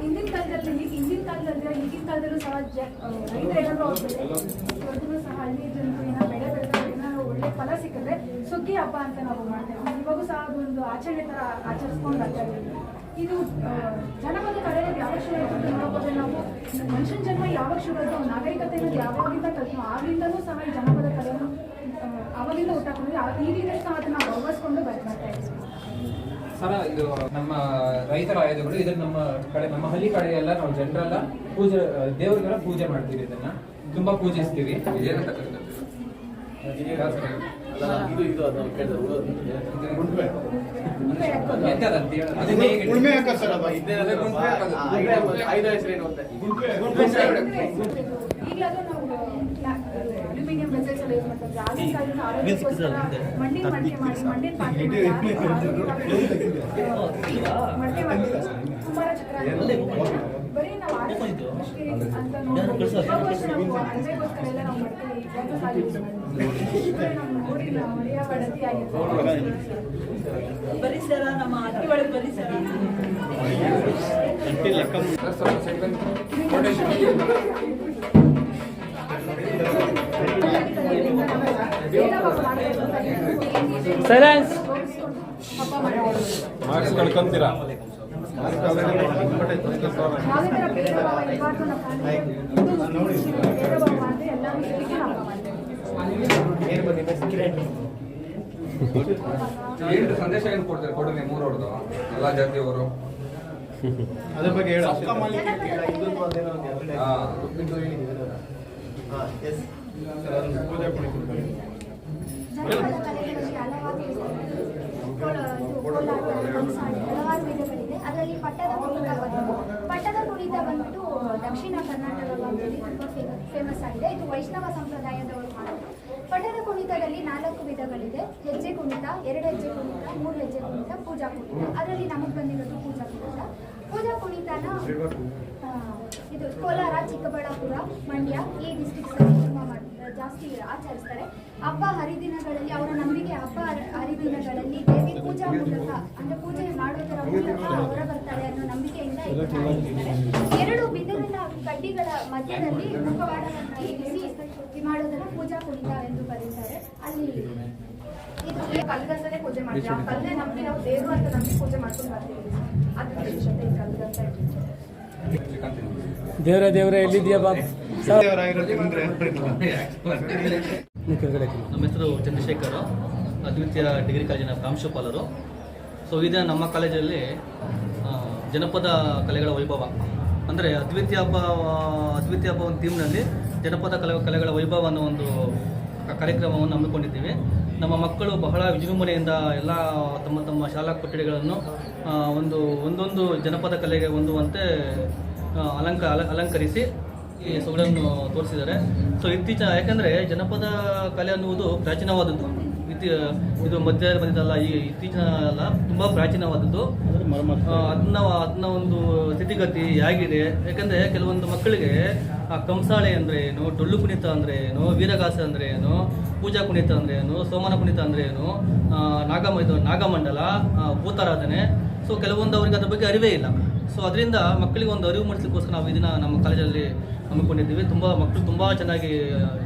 ಹಿಂದಿನ ಕಾಲದಲ್ಲಿ ಈಗಿನ ಕಾಲದಲ್ಲೂ ಸಹ ರೈತ ಏನಾದರೂ ಅವ್ರು ಸಹ ಹಳ್ಳಿ ಜನರು ಬೆಳೆ ಬೆಳೆದ್ರೆ ಏನಾದ್ರು ಒಳ್ಳೆ ಫಲ ಸಿಕ್ಕಿದ್ರೆ ಸುಗ್ಗಿ ಹಬ್ಬ ಅಂತ ನಾವು ಮಾಡ್ತೇವೆ. ಇವಾಗೂ ಸಹ ಅದೊಂದು ಆಚರಣೆ ಥರ ಆಚರಿಸ್ಕೊಂಡು ಬರ್ತಾ ಇದ್ದೀವಿ. ಇದು ಜನಪದ ಕಲೆ ಯಾವಾಗ ಶುರು ಆಯಿತು ನೋಡೋಕೆ ನಾವು ಮನುಷ್ಯನ ಜನ್ಮ ಯಾವಾಗ ಶುರು ಆಯಿತು, ನಾಗರಿಕತೆ ಅನ್ನೋದು ಯಾವಾಗಿಂದ ಕಲಿತು ಆಗ್ಲಿಂದಲೂ ಸಹ ಈ ಜನಪದ ಕಲೆಯನ್ನು ಅವಾಗಿಂದ ಹುಟ್ಟಾಕೊಂಡಿದ್ವಿ. ಈಗಿನ ಸಹ ಅದನ್ನು ಗೌರವಿಸ್ಕೊಂಡು ಬರ್ತಾ ಇದ್ದೀವಿ. ಸರ, ಇದು ನಮ್ಮ ರೈತರ ಆಯುಧಗಳು. ಇದನ್ನ ನಮ್ಮ ಕಡೆ, ನಮ್ಮ ಹಳ್ಳಿ ಕಡೆ ಎಲ್ಲ ನಾವು ಜನರೆಲ್ಲ ಪೂಜೆ, ದೇವರಿಗೆಲ್ಲ ಪೂಜೆ ಮಾಡ್ತೀವಿ. ಇದನ್ನ ತುಂಬಾ ಪೂಜಿಸ್ತೀವಿ. ಏನಂತ ಕರೀತಾರೆ? ಇದು ಅದು ಕೇಳಿದ್ರು ಎಂತದಂತ ಹೇಳಿ ಉಳ್ಮೆ ಹಾಕ ಸರ್ ಅದು ಐದು ಹೆಸರೇನು ಅಂತ ಈಗಲಾದ್ರೂ ನಾವು ಅಲ್ಯೂಮಿನಿಯಂ ವೆಸಲ್ಸ್ ಎಲ್ಲ ಯೂಸ್ ಮಾಡ್ತಾರೆ. ಆಗಿನ ಕಾಲದಿಂದ ಆರೋಗ್ಯಕ್ಕೋಸ್ಕರ ಮಣ್ಣಿನ ಮಡಿಕೆ ಮಾಡಿ ಮಣ್ಣಿನ ಪಾತ್ರೆ ಮಡಿಕೆ ಮಾಡಿ ಕುಮಾರ ಚಕ್ರ ಬರೀ ನಾವು ಅಂತ ನಾವು ಅಲ್ವೇಗೋಸ್ಕರ ಎಲ್ಲ ನಾವು ಮಡಿಕೆ ಇವಾಗ ಸಾಲಿ ಯೂಸ್ ಮಾಡ್ತೀವಿ. ನಾವು ನೋಡಿಲ್ಲ ಒಡೆಯ ಬಡತಿ ಆಗಿರ್ಬೋದು. ಬರೀ ಸರ ನಮ್ಮ ಅಕ್ಕಿ ಒಳಗೆ ಬರೀ ಸರ ಸೈಲೆನ್ಸ್. ಮಾರ್ಕ್ಸ್ ಕಳ್ಕೊಂತೀರಾ? ಯಾವುದೇ ಥರ ಭೇದ ಭಾವ ಇರಬಾರ್ದು ನಮ್ಮ ಕಾಲದಲ್ಲಿ. ಭೇದ ಭಾವ ಅಂದರೆ ಎಲ್ಲರೂ ಸೇರಿಸಿ ನಾವು ಏನು ಸಂದೇಶ ಏನು ಕೊಡ್ತಾರೆ ಕೊಡಲಿ ಮೂರವ್ರದ್ದು ಎಲ್ಲ ಜಾತಿಯವರು? ಅದ್ರ ಬಗ್ಗೆ ಹೇಳ. ಜನಪದ ಕಲೆಗಳಲ್ಲಿ ಹಲವಾರು ವಿಧಗಳಿದೆ. ಅದರಲ್ಲಿ ಪಟ್ಟದ ಕುಣಿತ ಬಂದ್ಬಿಟ್ಟು ದಕ್ಷಿಣ ಕರ್ನಾಟಕ ಭಾಗದಲ್ಲಿ ತುಂಬ ಫೇಮಸ್ ಆಗಿದೆ. ಇದು ವೈಷ್ಣವ ಸಂಪ್ರದಾಯದವರು ಮಾಡೋದು. ಪಟ್ಟದ ಕುಣಿತದಲ್ಲಿ 4 ವಿಧಗಳಿದೆ. ಹೆಜ್ಜೆ ಕುಣಿತ, 2 ಹೆಜ್ಜೆ ಕುಣಿತ, 3 ಹೆಜ್ಜೆ ಕುಣಿತ, ಪೂಜಾ ಕುಣಿತ. ಅದರಲ್ಲಿ ನಮಗೆ ಬಂದಿರೋದು ಪೂಜಾ ಕುಣಿತ. ಪೂಜಾ ಕುಣಿತನ ಇದು ಕೋಲಾರ, ಚಿಕ್ಕಬಳ್ಳಾಪುರ, ಮಂಡ್ಯ ಈ ಡಿಸ್ಟ್ರಿಕ್ಟ್ಸಲ್ಲಿ ತುಂಬ ಜಾಸ್ತಿ ಆಚರಿಸ್ತಾರೆ. ಹಬ್ಬ ಹರಿದಿನಗಳಲ್ಲಿ ಅವರ ನಂಬಿಕೆ ಹಬ್ಬ ಹರಿದಿನಗಳಲ್ಲಿ ದೇವಿ ಪೂಜಾ ಮೂಲಕ ಅಂದರೆ ಪೂಜೆ ಮಾಡೋದರ ಮೂಲಕ ಹೊರ ಬರ್ತಾರೆ ಅನ್ನೋ ನಂಬಿಕೆಯಿಂದ ಇದನ್ನು ಆಚರಿಸ್ತಾರೆ. 2 ಬಿದಿರಿನ ಕಡ್ಡಿಗಳ ಮಧ್ಯದಲ್ಲಿ ಮುಖವಾಡವನ್ನು ಇರಿಸಿ ಮಾಡೋದನ್ನ ಪೂಜಾ ಕುಣಿತ ಎಂದು ಕರೀತಾರೆ. ಅಲ್ಲಿ ಇದು ಕಲ್ಗಂತಲೇ ಪೂಜೆ ಮಾಡ್ತೀವಿ. ಆ ಕಲ್ಲೇ ನಂಬಿ ನಾವು ದೇವರು ಅಂತ ನಂಬಿ ಪೂಜೆ ಮಾಡ್ಕೊಂಡು ಬರ್ತೀವಿ. ಅದು ವಿಶೇಷತೆ ಈ ಕಲ್ಗಂತ. ದೇವ್ರೆ ಎಲ್ಲಿದ್ಯಾ ಬಾಬು? ನಮ್ಮ ಹೆಸರು ಚಂದ್ರಶೇಖರ್, ಅದ್ವಿತೀಯ ಡಿಗ್ರಿ ಕಾಲೇಜಿನ ಪ್ರಾಂಶುಪಾಲರು. ಸೊ ಇದು ನಮ್ಮ ಕಾಲೇಜಲ್ಲಿ ಜನಪದ ಕಲೆಗಳ ವೈಭವ ಅಂದರೆ ಅದ್ವಿತೀಯ ಹಬ್ಬ ಒಂದು ಥೀಮ್ನಲ್ಲಿ ಜನಪದ ಕಲೆಗಳ ವೈಭವ ಅನ್ನೋ ಒಂದು ಕಾರ್ಯಕ್ರಮವನ್ನು ಹಮ್ಮಿಕೊಂಡಿದ್ದೀವಿ. ನಮ್ಮ ಮಕ್ಕಳು ಬಹಳ ವಿಜೃಂಭಣೆಯಿಂದ ಎಲ್ಲ ತಮ್ಮ ಶಾಲಾ ಕೊಠಡಿಗಳನ್ನು ಒಂದೊಂದು ಜನಪದ ಕಲೆಗೆ ಹೊಂದುವಂತೆ ಅಲಂಕರಿಸಿ ಈ ಸೊಗಡನ್ನು ತೋರಿಸಿದ್ದಾರೆ. ಸೊ ಯಾಕೆಂದರೆ ಜನಪದ ಕಲೆ ಅನ್ನುವುದು ಪ್ರಾಚೀನವಾದದ್ದು. ಇದು ಮಧ್ಯ ಬಂದಿದ್ದಲ್ಲ, ಈ ಇತ್ತೀಚಿನ ಅಲ್ಲ, ತುಂಬ ಪ್ರಾಚೀನವಾದದ್ದು. ಅದನ್ನ ಒಂದು ಸ್ಥಿತಿಗತಿ ಹೇಗಿದೆ, ಯಾಕಂದರೆ ಕೆಲವೊಂದು ಮಕ್ಕಳಿಗೆ ಆ ಕಂಸಾಳೆ ಅಂದರೆ ಏನು, ಡೊಳ್ಳು ಕುಣಿತ ಅಂದರೆ ಏನು, ವೀರಗಾಸೆ ಅಂದರೆ ಏನು, ಪೂಜಾ ಕುಣಿತ ಅಂದರೆ ಏನು, ಸೋಮನ ಕುಣಿತ ಅಂದರೆ ಏನು, ನಾಗಮಂಡಲ, ಭೂತಾರಾಧನೆ, ಸೊ ಕೆಲವೊಂದು ಅವರಿಗೆ ಅದ್ರ ಬಗ್ಗೆ ಅರಿವೇ ಇಲ್ಲ. ಸೊ ಅದರಿಂದ ಮಕ್ಕಳಿಗೆ ಒಂದು ಅರಿವು ಮೂಡಿಸಲಿಕ್ಕೋಸ್ಕರ ನಾವು ಇದನ್ನು ನಮ್ಮ ಕಾಲೇಜಲ್ಲಿ ಹಮ್ಮಿಕೊಂಡಿದ್ದೀವಿ. ಮಕ್ಕಳು ತುಂಬ ಚೆನ್ನಾಗಿ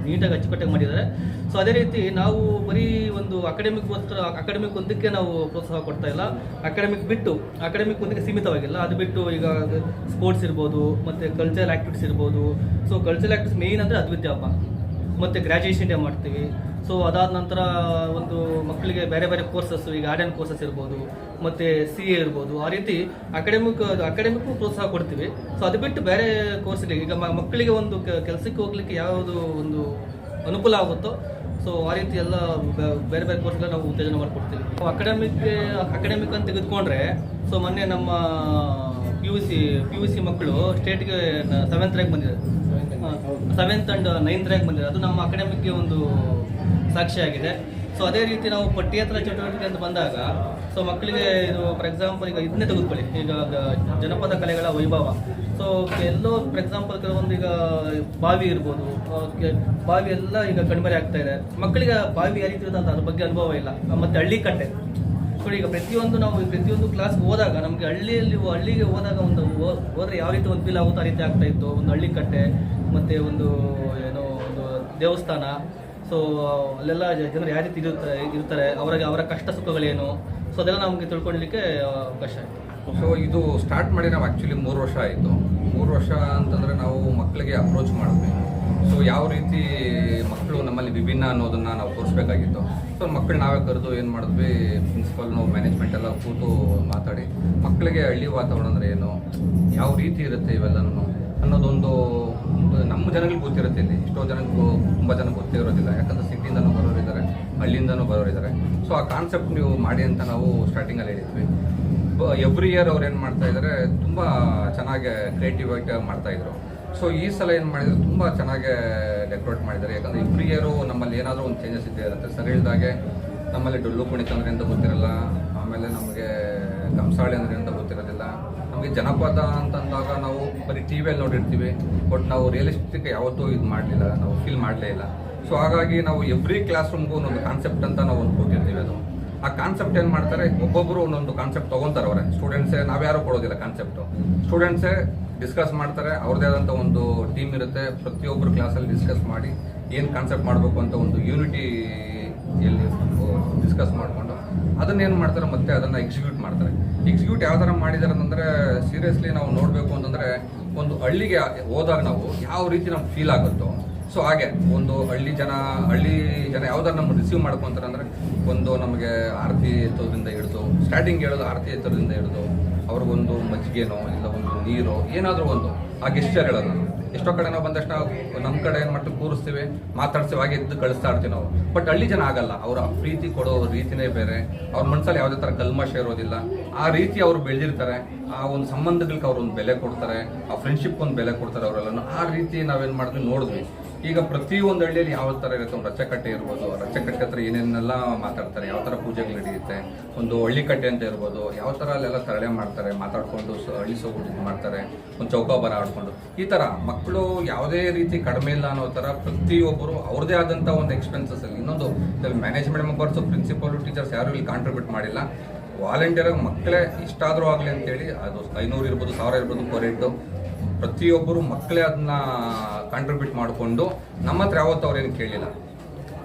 ನೀಟಾಗಿ ಅಚ್ಚುಕಟ್ಟಾಗಿ ಮಾಡಿದ್ದಾರೆ. ಸೊ ಅದೇ ರೀತಿ ನಾವು ಬರೀ ಒಂದು ಅಕಾಡೆಮಿಕ್ ಒಂದಕ್ಕೆ ನಾವು ಪ್ರೋತ್ಸಾಹ ಕೊಡ್ತಾ ಇಲ್ಲ. ಅಕಾಡೆಮಿಕ್ ಒಂದಕ್ಕೆ ಸೀಮಿತವಾಗಿಲ್ಲ. ಅದು ಬಿಟ್ಟು ಈಗ ಸ್ಪೋರ್ಟ್ಸ್ ಇರ್ಬೋದು, ಮತ್ತು ಕಲ್ಚರಲ್ ಆ್ಯಕ್ಟಿವಿಟೀಸ್ ಇರ್ಬೋದು. ಸೊ ಕಲ್ಚರಲ್ ಆ್ಯಕ್ಟಿವಿಟೀಸ್ ಮೇಯ್ನ್ ಅಂದರೆ ಅದ್ವಿತೀಯ ಹಬ್ಬ, ಮತ್ತು ಗ್ರ್ಯಾಜುಯೇಷನ್ ಡೇ ಮಾಡ್ತೀವಿ. ಸೊ ಅದಾದ ನಂತರ ಒಂದು ಮಕ್ಕಳಿಗೆ ಬೇರೆ ಬೇರೆ ಕೋರ್ಸಸ್, ಈಗ ಆರ್ಡನ್ ಕೋರ್ಸಸ್ ಇರ್ಬೋದು, ಮತ್ತು CA ಇರ್ಬೋದು. ಆ ರೀತಿ ಅಕಾಡೆಮಿಕ್ಕು ಪ್ರೋತ್ಸಾಹ ಕೊಡ್ತೀವಿ. ಸೊ ಅದು ಬಿಟ್ಟು ಬೇರೆ ಕೋರ್ಸ್ಗೆ ಈಗ ಮಕ್ಕಳಿಗೆ ಒಂದು ಕೆಲಸಕ್ಕೆ ಹೋಗ್ಲಿಕ್ಕೆ ಯಾವುದು ಒಂದು ಅನುಕೂಲ ಆಗುತ್ತೋ, ಸೊ ಆ ರೀತಿ ಎಲ್ಲ ಬೇರೆ ಬೇರೆ ಕೋರ್ಸ್ಗಳ ನಾವು ಉತ್ತೇಜನ ಮಾಡಿಕೊಡ್ತೀವಿ. ಅಕಾಡೆಮಿಕ್ ಅಂತ ತೆಗೆದುಕೊಂಡ್ರೆ, ಸೊ ಮೊನ್ನೆ ನಮ್ಮ PUC ಮಕ್ಕಳು ಸ್ಟೇಟ್ಗೆ 7th ರ್ಯಾಂಕ್ ಬಂದಿದೆ. 7th and 9th ರ್ಯಾಂಕ್ ಬಂದಿದೆ. ಅದು ನಮ್ಮ ಅಕಾಡೆಮಿಕ್ಗೆ ಒಂದು ಸಾಕ್ಷಿಯಾಗಿದೆ. ಸೊ ಅದೇ ರೀತಿ ನಾವು ಪಠ್ಯೇತರ ಚಟುವಟಿಕೆ ಅಂತ ಬಂದಾಗ, ಸೊ ಮಕ್ಕಳಿಗೆ ಇದು ಫಾರ್ ಎಕ್ಸಾಂಪಲ್ ಈಗ ಇದನ್ನೇ ತೆಗೆದುಕೊಳ್ಳಿ, ಈಗ ಜನಪದ ಕಲೆಗಳ ವೈಭವ. ಸೊ ಎಲ್ಲೋ ಫಾರ್ ಎಕ್ಸಾಂಪಲ್ ಕೆಲವೊಂದು ಈಗ ಬಾವಿ ಇರ್ಬೋದು, ಬಾವಿ ಎಲ್ಲ ಈಗ ಕಣ್ಮರೆ ಆಗ್ತಾ ಇದೆ. ಮಕ್ಕಳಿಗೆ ಬಾವಿ ಯಾವ ರೀತಿ ಇರುತ್ತೆ ಅಂತ ಅದ್ರ ಬಗ್ಗೆ ಅನುಭವ ಇಲ್ಲ. ಮತ್ತು ಹಳ್ಳಿ ಕಟ್ಟೆ ನೋಡಿ, ಈಗ ಪ್ರತಿಯೊಂದು ಕ್ಲಾಸ್ಗೆ ಹೋದಾಗ ನಮಗೆ ಹಳ್ಳಿಗೆ ಹೋದಾಗ ಹೋದ್ರೆ ಯಾವ ರೀತಿ ಒಂದು ಫೀಲ್ ಆಗುತ್ತೋ ಆ ರೀತಿ ಆಗ್ತಾ ಇತ್ತು. ಒಂದು ಹಳ್ಳಿ ಕಟ್ಟೆ ಮತ್ತು ಒಂದು ದೇವಸ್ಥಾನ. ಸೊ ಅಲ್ಲೆಲ್ಲ ಜನರು ಯಾವ ರೀತಿ ಇರ್ತಾರೆ, ಅವರ ಕಷ್ಟ ಸುಖಗಳೇನು, ಸೊ ಅದೆಲ್ಲ ನಮಗೆ ತಿಳ್ಕೊಳ್ಳಲಿಕ್ಕೆ ಅವಕಾಶ ಆಯಿತು. ಸೊ ಇದು ಸ್ಟಾರ್ಟ್ ಮಾಡಿ ನಾವು ಆ್ಯಕ್ಚುಲಿ 3 ವರ್ಷ ಆಯಿತು. 3 ವರ್ಷ ಅಂತಂದರೆ ನಾವು ಮಕ್ಕಳಿಗೆ ಅಪ್ರೋಚ್ ಮಾಡಿದ್ವಿ. ಸೊ ಯಾವ ರೀತಿ ಮಕ್ಕಳು ನಮ್ಮಲ್ಲಿ ವಿಭಿನ್ನ ಅನ್ನೋದನ್ನು ನಾವು ತೋರಿಸ್ಬೇಕಾಗಿತ್ತು. ಸೊ ಮಕ್ಕಳು ನಾವೇ ಕರೆದು ಏನು ಮಾಡಿದ್ವಿ, ಪ್ರಿನ್ಸಿಪಲ್ ನಾವು ಮ್ಯಾನೇಜ್ಮೆಂಟ್ ಎಲ್ಲ ಕೂತು ಮಾತಾಡಿ ಮಕ್ಕಳಿಗೆ ಹಳ್ಳಿ ವಾತಾವರಣ ಅಂದರೆ ಏನು, ಯಾವ ರೀತಿ ಇರುತ್ತೆ ಇವೆಲ್ಲನೂ ಅನ್ನೋದೊಂದು ನಮ್ಮ ಜನಗಳಿಗೆ ಗೊತ್ತಿರುತ್ತೆ ಇಲ್ಲಿ, ಎಷ್ಟೋ ಜನಕ್ಕೆ ತುಂಬ ಜನ ಗೊತ್ತೇ ಇರೋದಿಲ್ಲ. ಯಾಕಂದರೆ ಸಿಟಿಯಿಂದನೂ ಬರೋರಿದ್ದಾರೆ, ಹಳ್ಳಿಯಿಂದನೂ ಬರೋರಿದ್ದಾರೆ. ಸೊ ಆ ಕಾನ್ಸೆಪ್ಟ್ ನೀವು ಮಾಡಿ ಅಂತ ನಾವು ಸ್ಟಾರ್ಟಿಂಗಲ್ಲಿ ಹೇಳಿದ್ವಿ. ಎವ್ರಿ ಇಯರ್ ಅವ್ರು ಏನು ಮಾಡ್ತಾ ಇದ್ದಾರೆ, ತುಂಬ ಚೆನ್ನಾಗಿ ಕ್ರಿಯೇಟಿವ್ ಆಗಿ ಮಾಡ್ತಾಯಿದ್ರು. ಸೊ ಈ ಸಲ ಏನು ಮಾಡಿದ್ರು, ತುಂಬ ಚೆನ್ನಾಗಿ ಡೆಕೋರೇಟ್ ಮಾಡಿದ್ದಾರೆ. ಯಾಕಂದರೆ ಎವ್ರಿ ಇಯರು ನಮ್ಮಲ್ಲಿ ಏನಾದರೂ ಒಂದು ಚೇಂಜಸ್ ಇದ್ದೇ ಇರುತ್ತೆ. ಸರಿ ಹೇಳಿದಾಗೆ ನಮ್ಮಲ್ಲಿ ಡೊಳ್ಳು ಕುಣಿತ ಅಂದರೆ ಅಂತ ಗೊತ್ತಿರಲ್ಲ, ಆಮೇಲೆ ನಮಗೆ ಕಂಸಾಳೆ ಅಂದರೆ ಅಂತ ಗೊತ್ತಿರೋದಿಲ್ಲ. ನಮಗೆ ಜನಪದ ಅಂತಂದಾಗ ನಾವು ಬರೀ ಟಿ ವಿಯಲ್ಲಿ ನೋಡಿರ್ತೀವಿ, ಬಟ್ ನಾವು ರಿಯಲಿಸ್ಟಿಕ್ ಯಾವತ್ತೂ ಇದು ಮಾಡಲಿಲ್ಲ, ನಾವು ಫೀಲ್ ಮಾಡಲೇ ಇಲ್ಲ. ಸೊ ಹಾಗಾಗಿ ನಾವು ಎವ್ರಿ ಕ್ಲಾಸ್ ರೂಮ್ಗೂ ಒಂದೊಂದು ಕಾನ್ಸೆಪ್ಟ್ ಅಂತ ನಾವು ಒಂದು ಕೊಟ್ಟಿರ್ತೀವಿ. ಅದು ಆ ಕಾನ್ಸೆಪ್ಟ್ ಏನು ಮಾಡ್ತಾರೆ, ಒಬ್ಬೊಬ್ಬರು ಒಂದೊಂದು ಕಾನ್ಸೆಪ್ಟ್ ತೊಗೊತಾರೆ. ಅವರೇ ಸ್ಟೂಡೆಂಟ್ಸೇ, ನಾವ್ಯಾರು ಕೊಡೋದಿಲ್ಲ ಕಾನ್ಸೆಪ್ಟು, ಸ್ಟೂಡೆಂಟ್ಸೇ ಡಿಸ್ಕಸ್ ಮಾಡ್ತಾರೆ. ಅವ್ರದ್ದೇ ಆದಂಥ ಒಂದು ಟೀಮ್ ಇರುತ್ತೆ, ಪ್ರತಿಯೊಬ್ಬರು ಕ್ಲಾಸಲ್ಲಿ ಡಿಸ್ಕಸ್ ಮಾಡಿ ಏನು ಕಾನ್ಸೆಪ್ಟ್ ಮಾಡಬೇಕು ಅಂತ ಒಂದು ಯೂನಿಟಿಯಲ್ಲಿ ಡಿಸ್ಕಸ್ ಮಾಡಿಕೊಂಡು ಅದನ್ನೇನು ಮಾಡ್ತಾರೆ, ಮತ್ತೆ ಅದನ್ನು ಎಕ್ಸಿಕ್ಯೂಟ್ ಮಾಡ್ತಾರೆ. ಎಕ್ಸಿಕ್ಯೂಟ್ ಯಾವ ಥರ ಮಾಡಿದ್ದಾರೆ ಅಂತಂದರೆ, ಸೀರಿಯಸ್ಲಿ ನಾವು ನೋಡಬೇಕು ಅಂತಂದರೆ, ಒಂದು ಹಳ್ಳಿಗೆ ಹೋದಾಗ ನಾವು ಯಾವ ರೀತಿ ನಮ್ಗೆ ಫೀಲ್ ಆಗುತ್ತೋ, ಸೊ ಹಾಗೆ ಒಂದು ಹಳ್ಳಿ ಜನ ಯಾವ್ದಾರು ನಮ್ಮ ರಿಸೀವ್ ಮಾಡ್ಕೊತಾರೆ ಅಂದರೆ, ಒಂದು ನಮಗೆ ಆರತಿ ಎತ್ತೋದ್ರಿಂದ ಹಿಡಿದು, ಸ್ಟಾರ್ಟಿಂಗ್ ಹೇಳೋದು ಆರತಿ ಎತ್ತೋದ್ರಿಂದ ಹಿಡಿದು, ಅವ್ರಿಗೊಂದು ಮಜ್ಜಿಗೆನೋ ಇಲ್ಲ ಒಂದು ನೀರೋ ಏನಾದರೂ ಒಂದು ಆ ಗೆಸ್ಚರ್ ಹೇಳೋದು. ಎಷ್ಟೋ ಕಡೆ ನಾವು ಬಂದಷ್ಟು ನಮ್ಮ ಕಡೆ ಏನು ಮಾಡ್ತೀವಿ, ಕೂರಿಸ್ತೀವಿ, ಮಾತಾಡ್ತೀವಿ, ಹಾಗೆ ಎದ್ದು ಕಳಿಸ್ತಾ ಇರ್ತೀವಿ ನಾವು. ಬಟ್ ಹಳ್ಳಿ ಜನ ಆಗಲ್ಲ, ಅವರ ಪ್ರೀತಿ ಕೊಡೋ ರೀತಿನೇ ಬೇರೆ. ಅವ್ರ ಮನಸ್ಸಲ್ಲಿ ಯಾವುದೇ ಥರ ಕಲ್ಮಶ ಇರೋದಿಲ್ಲ. ಆ ರೀತಿ ಅವರು ಬೆಳೆದಿರ್ತಾರೆ, ಆ ಒಂದು ಸಂಬಂಧಗಳಿಗೆ ಅವ್ರು ಒಂದು ಬೆಲೆ ಕೊಡ್ತಾರೆ, ಆ ಫ್ರೆಂಡ್ಶಿಪ್ ಒಂದು ಬೆಲೆ ಕೊಡ್ತಾರೆ ಅವರೆಲ್ಲ. ಆ ರೀತಿ ನಾವೇನು ಮಾಡಿದ್ವಿ ನೋಡಿದ್ವಿ. ಈಗ ಪ್ರತಿಯೊಂದು ಹಳ್ಳಿಯಲ್ಲಿ ಯಾವ ಥರ ಇರುತ್ತೆ, ಒಂದು ರಚ್ಚಕಟ್ಟೆ ಇರ್ಬೋದು, ರಚ್ಚಕಟ್ಟೆ ಹತ್ರ ಏನೇನೆಲ್ಲ ಮಾತಾಡ್ತಾರೆ, ಯಾವ ಥರ ಪೂಜೆಗಳು ನಡೆಯುತ್ತೆ, ಒಂದು ಹಳ್ಳಿ ಕಟ್ಟೆ ಅಂತ ಇರ್ಬೋದು, ಯಾವ ಥರ ಅಲ್ಲೆಲ್ಲ ತರಳೆ ಮಾಡ್ತಾರೆ, ಮಾತಾಡಿಕೊಂಡು ಹಳ್ಳಿ ಸೊಗು ಇದು ಮಾಡ್ತಾರೆ, ಒಂದು ಚೌಕಾಬಾರ ಆಡ್ಕೊಂಡು. ಈ ಥರ ಮಕ್ಕಳು ಯಾವುದೇ ರೀತಿ ಕಡಿಮೆ ಇಲ್ಲ ಅನ್ನೋ ಥರ ಪ್ರತಿಯೊಬ್ಬರು ಅವ್ರದ್ದೇ ಆದಂಥ ಒಂದು ಎಕ್ಸ್ಪೆನ್ಸಸ್ಸಲ್ಲಿ. ಇನ್ನೊಂದು ಮ್ಯಾನೇಜ್ಮೆಂಟ್ ಮೆಂಬರ್ಸು, ಪ್ರಿನ್ಸಿಪಲ್, ಟೀಚರ್ಸ್ ಯಾರು ಇಲ್ಲಿ ಕಾಂಟ್ರಿಬ್ಯೂಟ್ ಮಾಡಿಲ್ಲ. ವಾಲಂಟಿಯರಾಗಿ ಮಕ್ಕಳೇ ಇಷ್ಟಾದರೂ ಆಗಲಿ ಅಂತೇಳಿ, ಅದು 500 ಇರ್ಬೋದು, 1000 ಇರ್ಬೋದು, ಪರ್ ಹೆಡ್ ಪ್ರತಿಯೊಬ್ಬರು ಮಕ್ಕಳೇ ಅದನ್ನ ಕಾಂಟ್ರಿಬ್ಯೂಟ್ ಮಾಡಿಕೊಂಡು ನಮ್ಮ ಹತ್ರ ಯಾವತ್ತೂ ಅವ್ರೇನು ಕೇಳಿಲ್ಲ.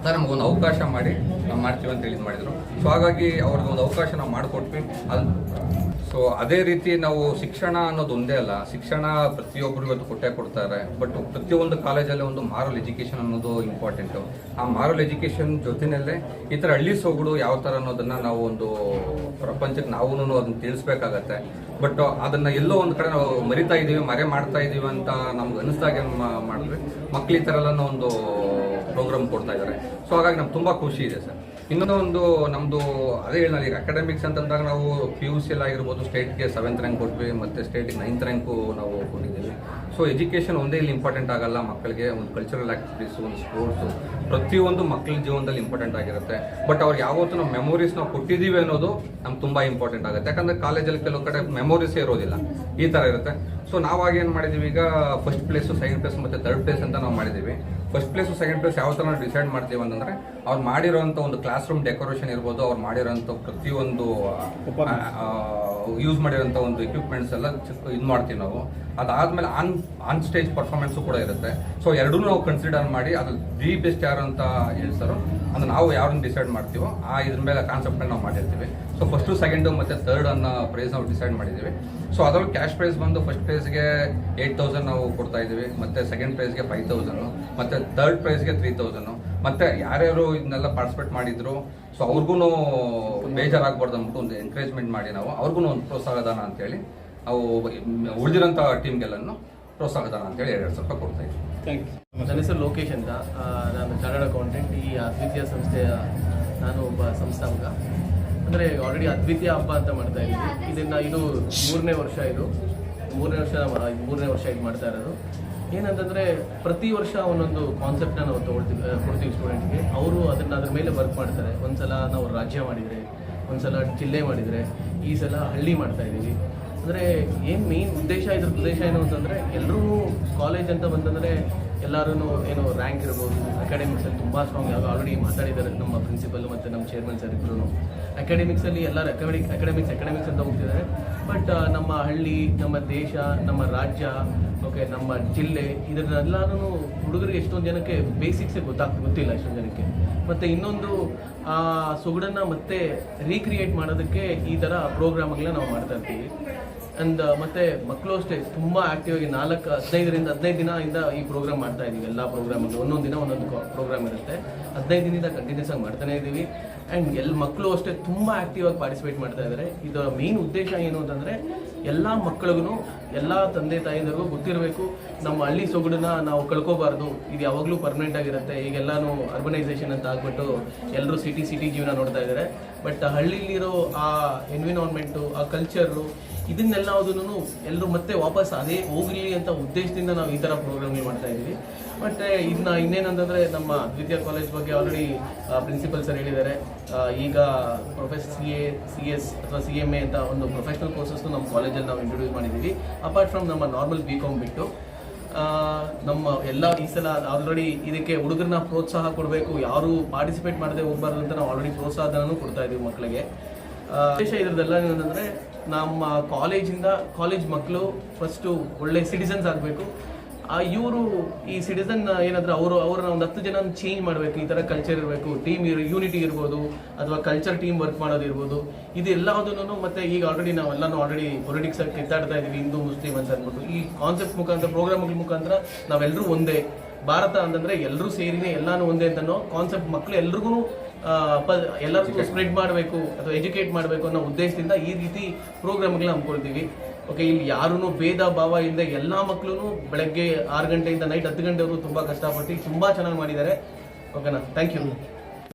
ಸರ್ ನಮಗೊಂದು ಅವಕಾಶ ಮಾಡಿ ನಾವು ಮಾಡ್ತೀವಿ ಅಂತ ಹೇಳಿ ಮಾಡಿದರು. ಸೊ ಹಾಗಾಗಿ ಅವ್ರಿಗೆ ಒಂದು ಅವಕಾಶ ನಾವು ಮಾಡಿಕೊಟ್ವಿ. ಸೊ ಅದೇ ರೀತಿ ನಾವು ಶಿಕ್ಷಣ ಅನ್ನೋದು ಒಂದೇ ಅಲ್ಲ, ಶಿಕ್ಷಣ ಪ್ರತಿಯೊಬ್ಬರು ಇವತ್ತು ಕೊಡ್ತಾರೆ. ಬಟ್ ಪ್ರತಿಯೊಂದು ಕಾಲೇಜಲ್ಲಿ ಒಂದು ಮಾರಲ್ ಎಜುಕೇಷನ್ ಅನ್ನೋದು ಇಂಪಾರ್ಟೆಂಟು. ಆ ಮಾರಲ್ ಎಜುಕೇಷನ್ ಜೊತೆಯಲ್ಲೇ ಈ ಥರ ಹಳ್ಳಿ ಸೊಗಡು ಯಾವ ಥರ ಅನ್ನೋದನ್ನು ನಾವು ಒಂದು ಪ್ರಪಂಚಕ್ಕೆ ನಾವು ಅದನ್ನು ತಿಳಿಸ್ಬೇಕಾಗತ್ತೆ. ಬಟ್ ಅದನ್ನು ಎಲ್ಲೋ ಒಂದು ಕಡೆ ನಾವು ಮರಿತಾ ಇದ್ದೀವಿ, ಮರೆ ಮಾಡ್ತಾ ಇದ್ದೀವಿ ಅಂತ ನಮ್ಗೆ ಅನಿಸ್ದಾಗ ಏನು ಮಾಡಿದ್ವಿ, ಮಕ್ಳು ಈ ಥರ ಎಲ್ಲ ಒಂದು ಪ್ರೋಗ್ರಾಮ್ ಕೊಡ್ತಾ ಇದ್ದಾರೆ. ಸೊ ಹಾಗಾಗಿ ನಮ್ಗೆ ತುಂಬ ಖುಷಿ ಇದೆ ಸರ್. ಇನ್ನೊಂದು ನಮ್ಮದು ಅದೇ ಹೇಳಿದ ಈಗ ಅಕಾಡೆಮಿಕ್ಸ್ ಅಂತಂದಾಗ ನಾವು PUC ಆಗಿರ್ಬೋದು, ಸ್ಟೇಟ್ಗೆ 7th ರ್ಯಾಂಕ್ ಕೊಟ್ವಿ, ಮತ್ತು ಸ್ಟೇಟಿಗೆ 9th ರ್ಯಾಂಕು ನಾವು ಕೊಟ್ಟಿದ್ದೀವಿ. ಸೊ ಎಜುಕೇಷನ್ ಒಂದೇ ಇಲ್ಲಿ ಇಂಪಾರ್ಟೆಂಟ್ ಆಗಲ್ಲ, ಮಕ್ಕಳಿಗೆ ಒಂದು ಕಲ್ಚರಲ್ ಆ್ಯಕ್ಟಿವಿಟೀಸು, ಒಂದು ಸ್ಪೋರ್ಟ್ಸು, ಪ್ರತಿಯೊಂದು ಮಕ್ಕಳ ಜೀವನದಲ್ಲಿ ಇಂಪಾರ್ಟೆಂಟ್ ಆಗಿರುತ್ತೆ. ಬಟ್ ಅವ್ರಿಗೆ ಯಾವತ್ತೂ ನಾವು ಮೆಮೊರೀಸ್ ನಾವು ಕೊಟ್ಟಿದ್ದೀವಿ ಅನ್ನೋದು ನಮ್ಗೆ ತುಂಬ ಇಂಪಾರ್ಟೆಂಟ್ ಆಗುತ್ತೆ. ಯಾಕಂದರೆ ಕಾಲೇಜಲ್ಲಿ ಕೆಲವು ಕಡೆ ಮೆಮೊರೀಸೇ ಇರೋದಿಲ್ಲ, ಈ ಥರ ಇರುತ್ತೆ. ಸೊ ನಾವಾಗ ಏನು ಮಾಡಿದ್ದೀವಿ, ಈಗ ಫಸ್ಟ್ ಪ್ಲೇಸು, ಸೆಕೆಂಡ್ ಪ್ಲೇಸ್ ಮತ್ತು ಥರ್ಡ್ ಪ್ಲೇಸ್ ಅಂತ ನಾವು ಮಾಡಿದ್ದೀವಿ. ಫಸ್ಟ್ ಪ್ಲೇಸು ಸೆಕೆಂಡ್ ಪ್ಲೇಸ್ ಯಾವ ಥರ ನಾವು ಡಿಸೈಡ್ ಮಾಡ್ತೀವಿ ಅಂತಂದರೆ, ಅವ್ರು ಮಾಡಿರೋಂಥ ಒಂದು ಕ್ಲಾಸ್ ರೂಮ್ ಡೆಕೋರೇಷನ್ ಇರ್ಬೋದು, ಅವ್ರು ಮಾಡಿರೋಂಥ ಪ್ರತಿಯೊಂದು ಯೂಸ್ ಮಾಡಿರೋಂಥ ಒಂದು ಎಕ್ವಿಪ್ಮೆಂಟ್ಸ್ ಎಲ್ಲ ಇದು ಮಾಡ್ತೀವಿ ನಾವು. ಅದಾದಮೇಲೆ ಆನ್ ಸ್ಟೇಜ್ ಪರ್ಫಾರ್ಮೆನ್ಸು ಕೂಡ ಇರುತ್ತೆ. ಸೊ ಎರಡೂ ನಾವು ಕನ್ಸಿಡರ್ ಮಾಡಿ ಅದು ದಿ ಬೆಸ್ಟ್ ಯಾರು ಅಂತ ಹೇಳ್ತಾರೋ ಅದು ನಾವು ಯಾರನ್ನು ಡಿಸೈಡ್ ಮಾಡ್ತೀವೋ ಆ ಇದ್ರ ಮೇಲೆ ಕಾನ್ಸೆಪ್ಟನ್ನು ನಾವು ಮಾಡಿರ್ತೀವಿ. ಸೊ ಫಸ್ಟು, ಸೆಕೆಂಡು ಮತ್ತು ಥರ್ಡ್ ಅನ್ನೋ ಪ್ರೈಸ್ ನಾವು ಡಿಸೈಡ್ ಮಾಡಿದ್ದೀವಿ. ಸೊ ಅದರಲ್ಲಿ ಕ್ಯಾಶ್ ಪ್ರೈಸ್ ಬಂದು ಫಸ್ಟ್ ಪ್ರೈಸ್ಗೆ 8,000 ನಾವು ಕೊಡ್ತಾ ಇದ್ದೀವಿ, ಮತ್ತು ಸೆಕೆಂಡ್ ಪ್ರೈಸ್ಗೆ 5,000, ಮತ್ತು ಥರ್ಡ್ ಪ್ರೈಸ್ಗೆ 3,000. ಮತ್ತು ಯಾರ್ಯಾರು ಇದನ್ನೆಲ್ಲ ಪಾರ್ಟಿಸಿಪೇಟ್ ಮಾಡಿದ್ರು, ಸೊ ಅವ್ರಿಗೂ ಬೇಜಾರಾಗಬಾರ್ದು ಅಂದ್ಬಿಟ್ಟು ಒಂದು ಎನ್ಕರೇಜ್ಮೆಂಟ್ ಮಾಡಿ ನಾವು ಅವ್ರಿಗೂ ಒಂದು ಪ್ರೋತ್ಸಾಹದಾನ ಅಂತೇಳಿ ನಾವು ಉಳಿದಿರೋಂಥ ಟೀಮ್ಗೆಲ್ಲನೂ ಪ್ರೋತ್ಸಾಹದಾನ ಅಂತೇಳಿ 2,000 ರೂಪಾಯಿ ಕೊಡ್ತಾ ಇದ್ದೀವಿ. Thank you. ನನ್ನ ಹೆಸರು ಲೋಕೇಶ್ ಅಂತ, ನಾನು ಚಾರ್ಟರ್ಡ್ ಅಕೌಂಟೆಂಟ್. ಈ ಅದ್ವಿತೀಯ ಸಂಸ್ಥೆಯ ನಾನು ಒಬ್ಬ ಸಂಸ್ಥಾಪಕ. ಅಂದರೆ ಆಲ್ರೆಡಿ ಅದ್ವಿತೀಯ ಹಬ್ಬ ಅಂತ ಮಾಡ್ತಾ ಇದ್ದೀವಿ. ಇದು 3ನೇ ವರ್ಷ, ಇದು 3ನೇ ವರ್ಷ ಇದು ಮಾಡ್ತಾ ಇರೋದು. ಏನಂತಂದರೆ ಪ್ರತಿ ವರ್ಷ ಒಂದೊಂದು ಕಾನ್ಸೆಪ್ಟನ್ನ ನಾವು ಕೊಡ್ತೀವಿ ಸ್ಟೂಡೆಂಟ್ಗೆ. ಅವರು ಅದ್ರ ಮೇಲೆ ವರ್ಕ್ ಮಾಡ್ತಾರೆ. ಒಂದ್ಸಲ ನಾವು ರಾಜ್ಯ ಮಾಡಿದರೆ, ಒಂದ್ಸಲ ಜಿಲ್ಲೆ ಮಾಡಿದರೆ, ಈ ಸಲ ಹಳ್ಳಿ ಮಾಡ್ತಾ ಇದ್ದೀವಿ. ಅಂದರೆ ಏನು ಮೇನ್ ಉದ್ದೇಶ ಏನು ಅಂತಂದರೆ, ಎಲ್ಲರೂ ಕಾಲೇಜ್ ಅಂತ ಬಂತಂದರೆ ಎಲ್ಲರೂ ಏನು ರ್ಯಾಂಕ್ ಇರ್ಬೋದು, ಅಕಾಡೆಮಿಕ್ಸಲ್ಲಿ ತುಂಬ ಸ್ಟ್ರಾಂಗ್, ಆಲ್ರೆಡಿ ಮಾತಾಡಿದ್ದಾರೆ ನಮ್ಮ ಪ್ರಿನ್ಸಿಪಲ್ ಮತ್ತು ನಮ್ಮ ಚೇರ್ಮನ್ ಸರ್ ಇಬ್ಬರು. ಅಕಾಡೆಮಿಕ್ಸಲ್ಲಿ ಎಲ್ಲರೂ ಅಕಾಡೆಮಿಕ್ಸ್ ಅಂತ ಹೋಗ್ತಿದ್ದಾರೆ. ಬಟ್ ನಮ್ಮ ಹಳ್ಳಿ, ನಮ್ಮ ದೇಶ, ನಮ್ಮ ರಾಜ್ಯ, ಓಕೆ, ನಮ್ಮ ಜಿಲ್ಲೆ, ಇದನ್ನೆಲ್ಲರೂ ಹುಡುಗರಿಗೆ ಎಷ್ಟೊಂದು ಜನಕ್ಕೆ ಬೇಸಿಕ್ಸೇ ಗೊತ್ತಿಲ್ಲ ಎಷ್ಟೊಂದು ಜನಕ್ಕೆ. ಮತ್ತು ಇನ್ನೊಂದು ಆ ಸೊಗಡನ್ನು ಮತ್ತೆ ರೀಕ್ರಿಯೇಟ್ ಮಾಡೋದಕ್ಕೆ ಈ ಥರ ಪ್ರೋಗ್ರಾಮ್ಗಳನ್ನ ನಾವು ಮಾಡ್ತಾ ಇರ್ತೀವಿ. ಅಂಡ್ ಮತ್ತು ಮಕ್ಕಳು ಅಷ್ಟೇ ತುಂಬ ಆ್ಯಕ್ಟಿವ್ ಆಗಿ 15 ದಿನದಿಂದ ಈ ಪ್ರೋಗ್ರಾಮ್ ಮಾಡ್ತಾ ಇದ್ದೀವಿ. ಎಲ್ಲ ಪ್ರೋಗ್ರಾಮಲ್ಲಿ ಒಂದೊಂದು ದಿನ ಒಂದೊಂದು ಪ್ರೋಗ್ರಾಮ್ ಇರುತ್ತೆ. 15 ದಿನದಿಂದ ಕಂಟಿನ್ಯೂಸ್ ಆಗಿ ಮಾಡ್ತಾನೆ ಇದ್ದೀವಿ. ಆ್ಯಂಡ್ ಮಕ್ಕಳು ಅಷ್ಟೇ ತುಂಬ ಆ್ಯಕ್ಟಿವ್ ಆಗಿ ಪಾರ್ಟಿಸಿಪೇಟ್ ಮಾಡ್ತಾ ಇದ್ದಾರೆ. ಇದರ ಮೇನ್ ಉದ್ದೇಶ ಏನು ಅಂತಂದರೆ, ಎಲ್ಲ ಮಕ್ಕಳಿಗೂ ಎಲ್ಲ ತಂದೆ ತಾಯಿಯರಿಗೂ ಗೊತ್ತಿರಬೇಕು, ನಮ್ಮ ಹಳ್ಳಿ ಸೊಗಡನ್ನ ನಾವು ಕಳ್ಕೋಬಾರ್ದು, ಇದು ಯಾವಾಗಲೂ ಪರ್ಮನೆಂಟ್ ಆಗಿರುತ್ತೆ. ಈಗೆಲ್ಲಾನು ಅರ್ಬನೈಸೇಷನ್ ಅಂತ ಆಗ್ಬಿಟ್ಟು ಎಲ್ಲರೂ ಸಿಟಿ ಜೀವನ ನೋಡ್ತಾ ಇದ್ದಾರೆ. ಬಟ್ ಹಳ್ಳಿಲಿರೋ ಆ ಎನ್ವಿರಾನ್ಮೆಂಟು, ಆ ಕಲ್ಚರು, ಇದನ್ನೆಲ್ಲದನ್ನು ಎಲ್ಲರೂ ಮತ್ತೆ ವಾಪಸ್ ಅದೇ ಹೋಗಲಿ ಅಂತ ಉದ್ದೇಶದಿಂದ ನಾವು ಈ ಥರ ಪ್ರೋಗ್ರಾಮ್ಗಳು ಮಾಡ್ತಾ ಇದ್ದೀವಿ. ಮತ್ತು ಇದನ್ನ ಇನ್ನೇನಂತಂದರೆ ನಮ್ಮ ಅದ್ವಿತೀಯ ಕಾಲೇಜ್ ಬಗ್ಗೆ ಆಲ್ರೆಡಿ ಪ್ರಿನ್ಸಿಪಲ್ ಸರ್ ಹೇಳಿದ್ದಾರೆ. ಈಗ CS ಅಥವಾ CMA ಅಂತ ಒಂದು ಪ್ರೊಫೆಷ್ನಲ್ ಕೋರ್ಸಸ್ನು ನಮ್ಮ ಕಾಲೇಜಲ್ಲಿ ನಾವು ಇಂಟ್ರೊಡ್ಯೂಸ್ ಮಾಡಿದ್ದೀವಿ. ಅಪಾರ್ಟ್ ಫ್ರಮ್ ನಮ್ಮ ನಾರ್ಮಲ್ BCom ಬಿಟ್ಟು ನಮ್ಮ ಎಲ್ಲ ಈ ಸಲ ಆಲ್ರೆಡಿ ಇದಕ್ಕೆ ಹುಡುಗರನ್ನ ಪ್ರೋತ್ಸಾಹ ಕೊಡಬೇಕು, ಯಾರು ಪಾರ್ಟಿಸಿಪೇಟ್ ಮಾಡದೆ ಹೋಗ್ಬಾರ್ದು ಅಂತ ನಾವು ಆಲ್ರೆಡಿ ಪ್ರೋತ್ಸಾಹನೂ ಕೊಡ್ತಾ ಇದ್ದೀವಿ ಮಕ್ಕಳಿಗೆ. ವಿಶೇಷ ಇದ್ರದ್ದೆಲ್ಲ ಏನಂದರೆ ನಮ್ಮ ಕಾಲೇಜ್ ಮಕ್ಕಳು ಫಸ್ಟು ಒಳ್ಳೆ ಸಿಟಿಸನ್ಸ್ ಆಗಬೇಕು. ಇವರು ಈ ಸಿಟಿಸನ್ ಏನಾದರೂ ಅವ್ರನ್ನ ಒಂದು 10 ಜನ ಚೇಂಜ್ ಮಾಡಬೇಕು. ಈ ಥರ ಕಲ್ಚರ್ ಇರಬೇಕು, ಟೀಮ್ ಯೂನಿಟಿ ಇರ್ಬೋದು, ಅಥವಾ ಕಲ್ಚರ್ ಟೀಮ್ ವರ್ಕ್ ಮಾಡೋದಿರ್ಬೋದು. ಇದೆಲ್ಲದನ್ನು ಮತ್ತೆ ಈಗ ಆಲ್ರೆಡಿ ನಾವೆಲ್ಲನೂ ಆಲ್ರೆಡಿ ಪೊಲಿಟಿಕ್ಸ್ ಆಗಿ ಕಿತ್ತಾಡ್ತಾ ಇದ್ದೀವಿ, ಹಿಂದೂ ಮುಸ್ಲಿಂ ಅಂತ ಅಂದ್ಬಿಟ್ಟು. ಈ ಕಾನ್ಸೆಪ್ಟ್ ಮುಖಾಂತರ, ಪ್ರೋಗ್ರಾಮ್ಗಳ ಮುಖಾಂತರ ನಾವೆಲ್ಲರೂ ಒಂದೇ, ಭಾರತ ಅಂತಂದರೆ ಎಲ್ಲರೂ ಸೇರಿನೇ ಎಲ್ಲಾನು ಒಂದೇ ಅಂತನೋ ಕಾನ್ಸೆಪ್ಟ್ ಮಕ್ಕಳು ಎಲ್ರಿಗೂ ಎಲ್ಲರಿಗೂ ಸ್ಪ್ರೆಡ್ ಮಾಡಬೇಕು ಅಥವಾ ಎಜುಕೇಟ್ ಮಾಡಬೇಕು ಅನ್ನೋ ಉದ್ದೇಶದಿಂದ ಈ ರೀತಿ ಪ್ರೋಗ್ರಾಮ್ಗಳನ್ನ ಹಮ್ಮಿಕೊಳ್ತೀವಿ. ಓಕೆ, ಇಲ್ಲಿ ಯಾರೂ ಭೇದ ಭಾವ ಇಲ್ಲದೆ ಎಲ್ಲ ಮಕ್ಕಳು ಬೆಳಗ್ಗೆ 6 ಗಂಟೆಯಿಂದ ನೈಟ್ 10 ಗಂಟೆವರೆಗೂ ತುಂಬ ಕಷ್ಟಪಟ್ಟು ತುಂಬ ಚೆನ್ನಾಗಿ ಮಾಡಿದ್ದಾರೆ. ಓಕೆನಾ, ಥ್ಯಾಂಕ್ ಯು.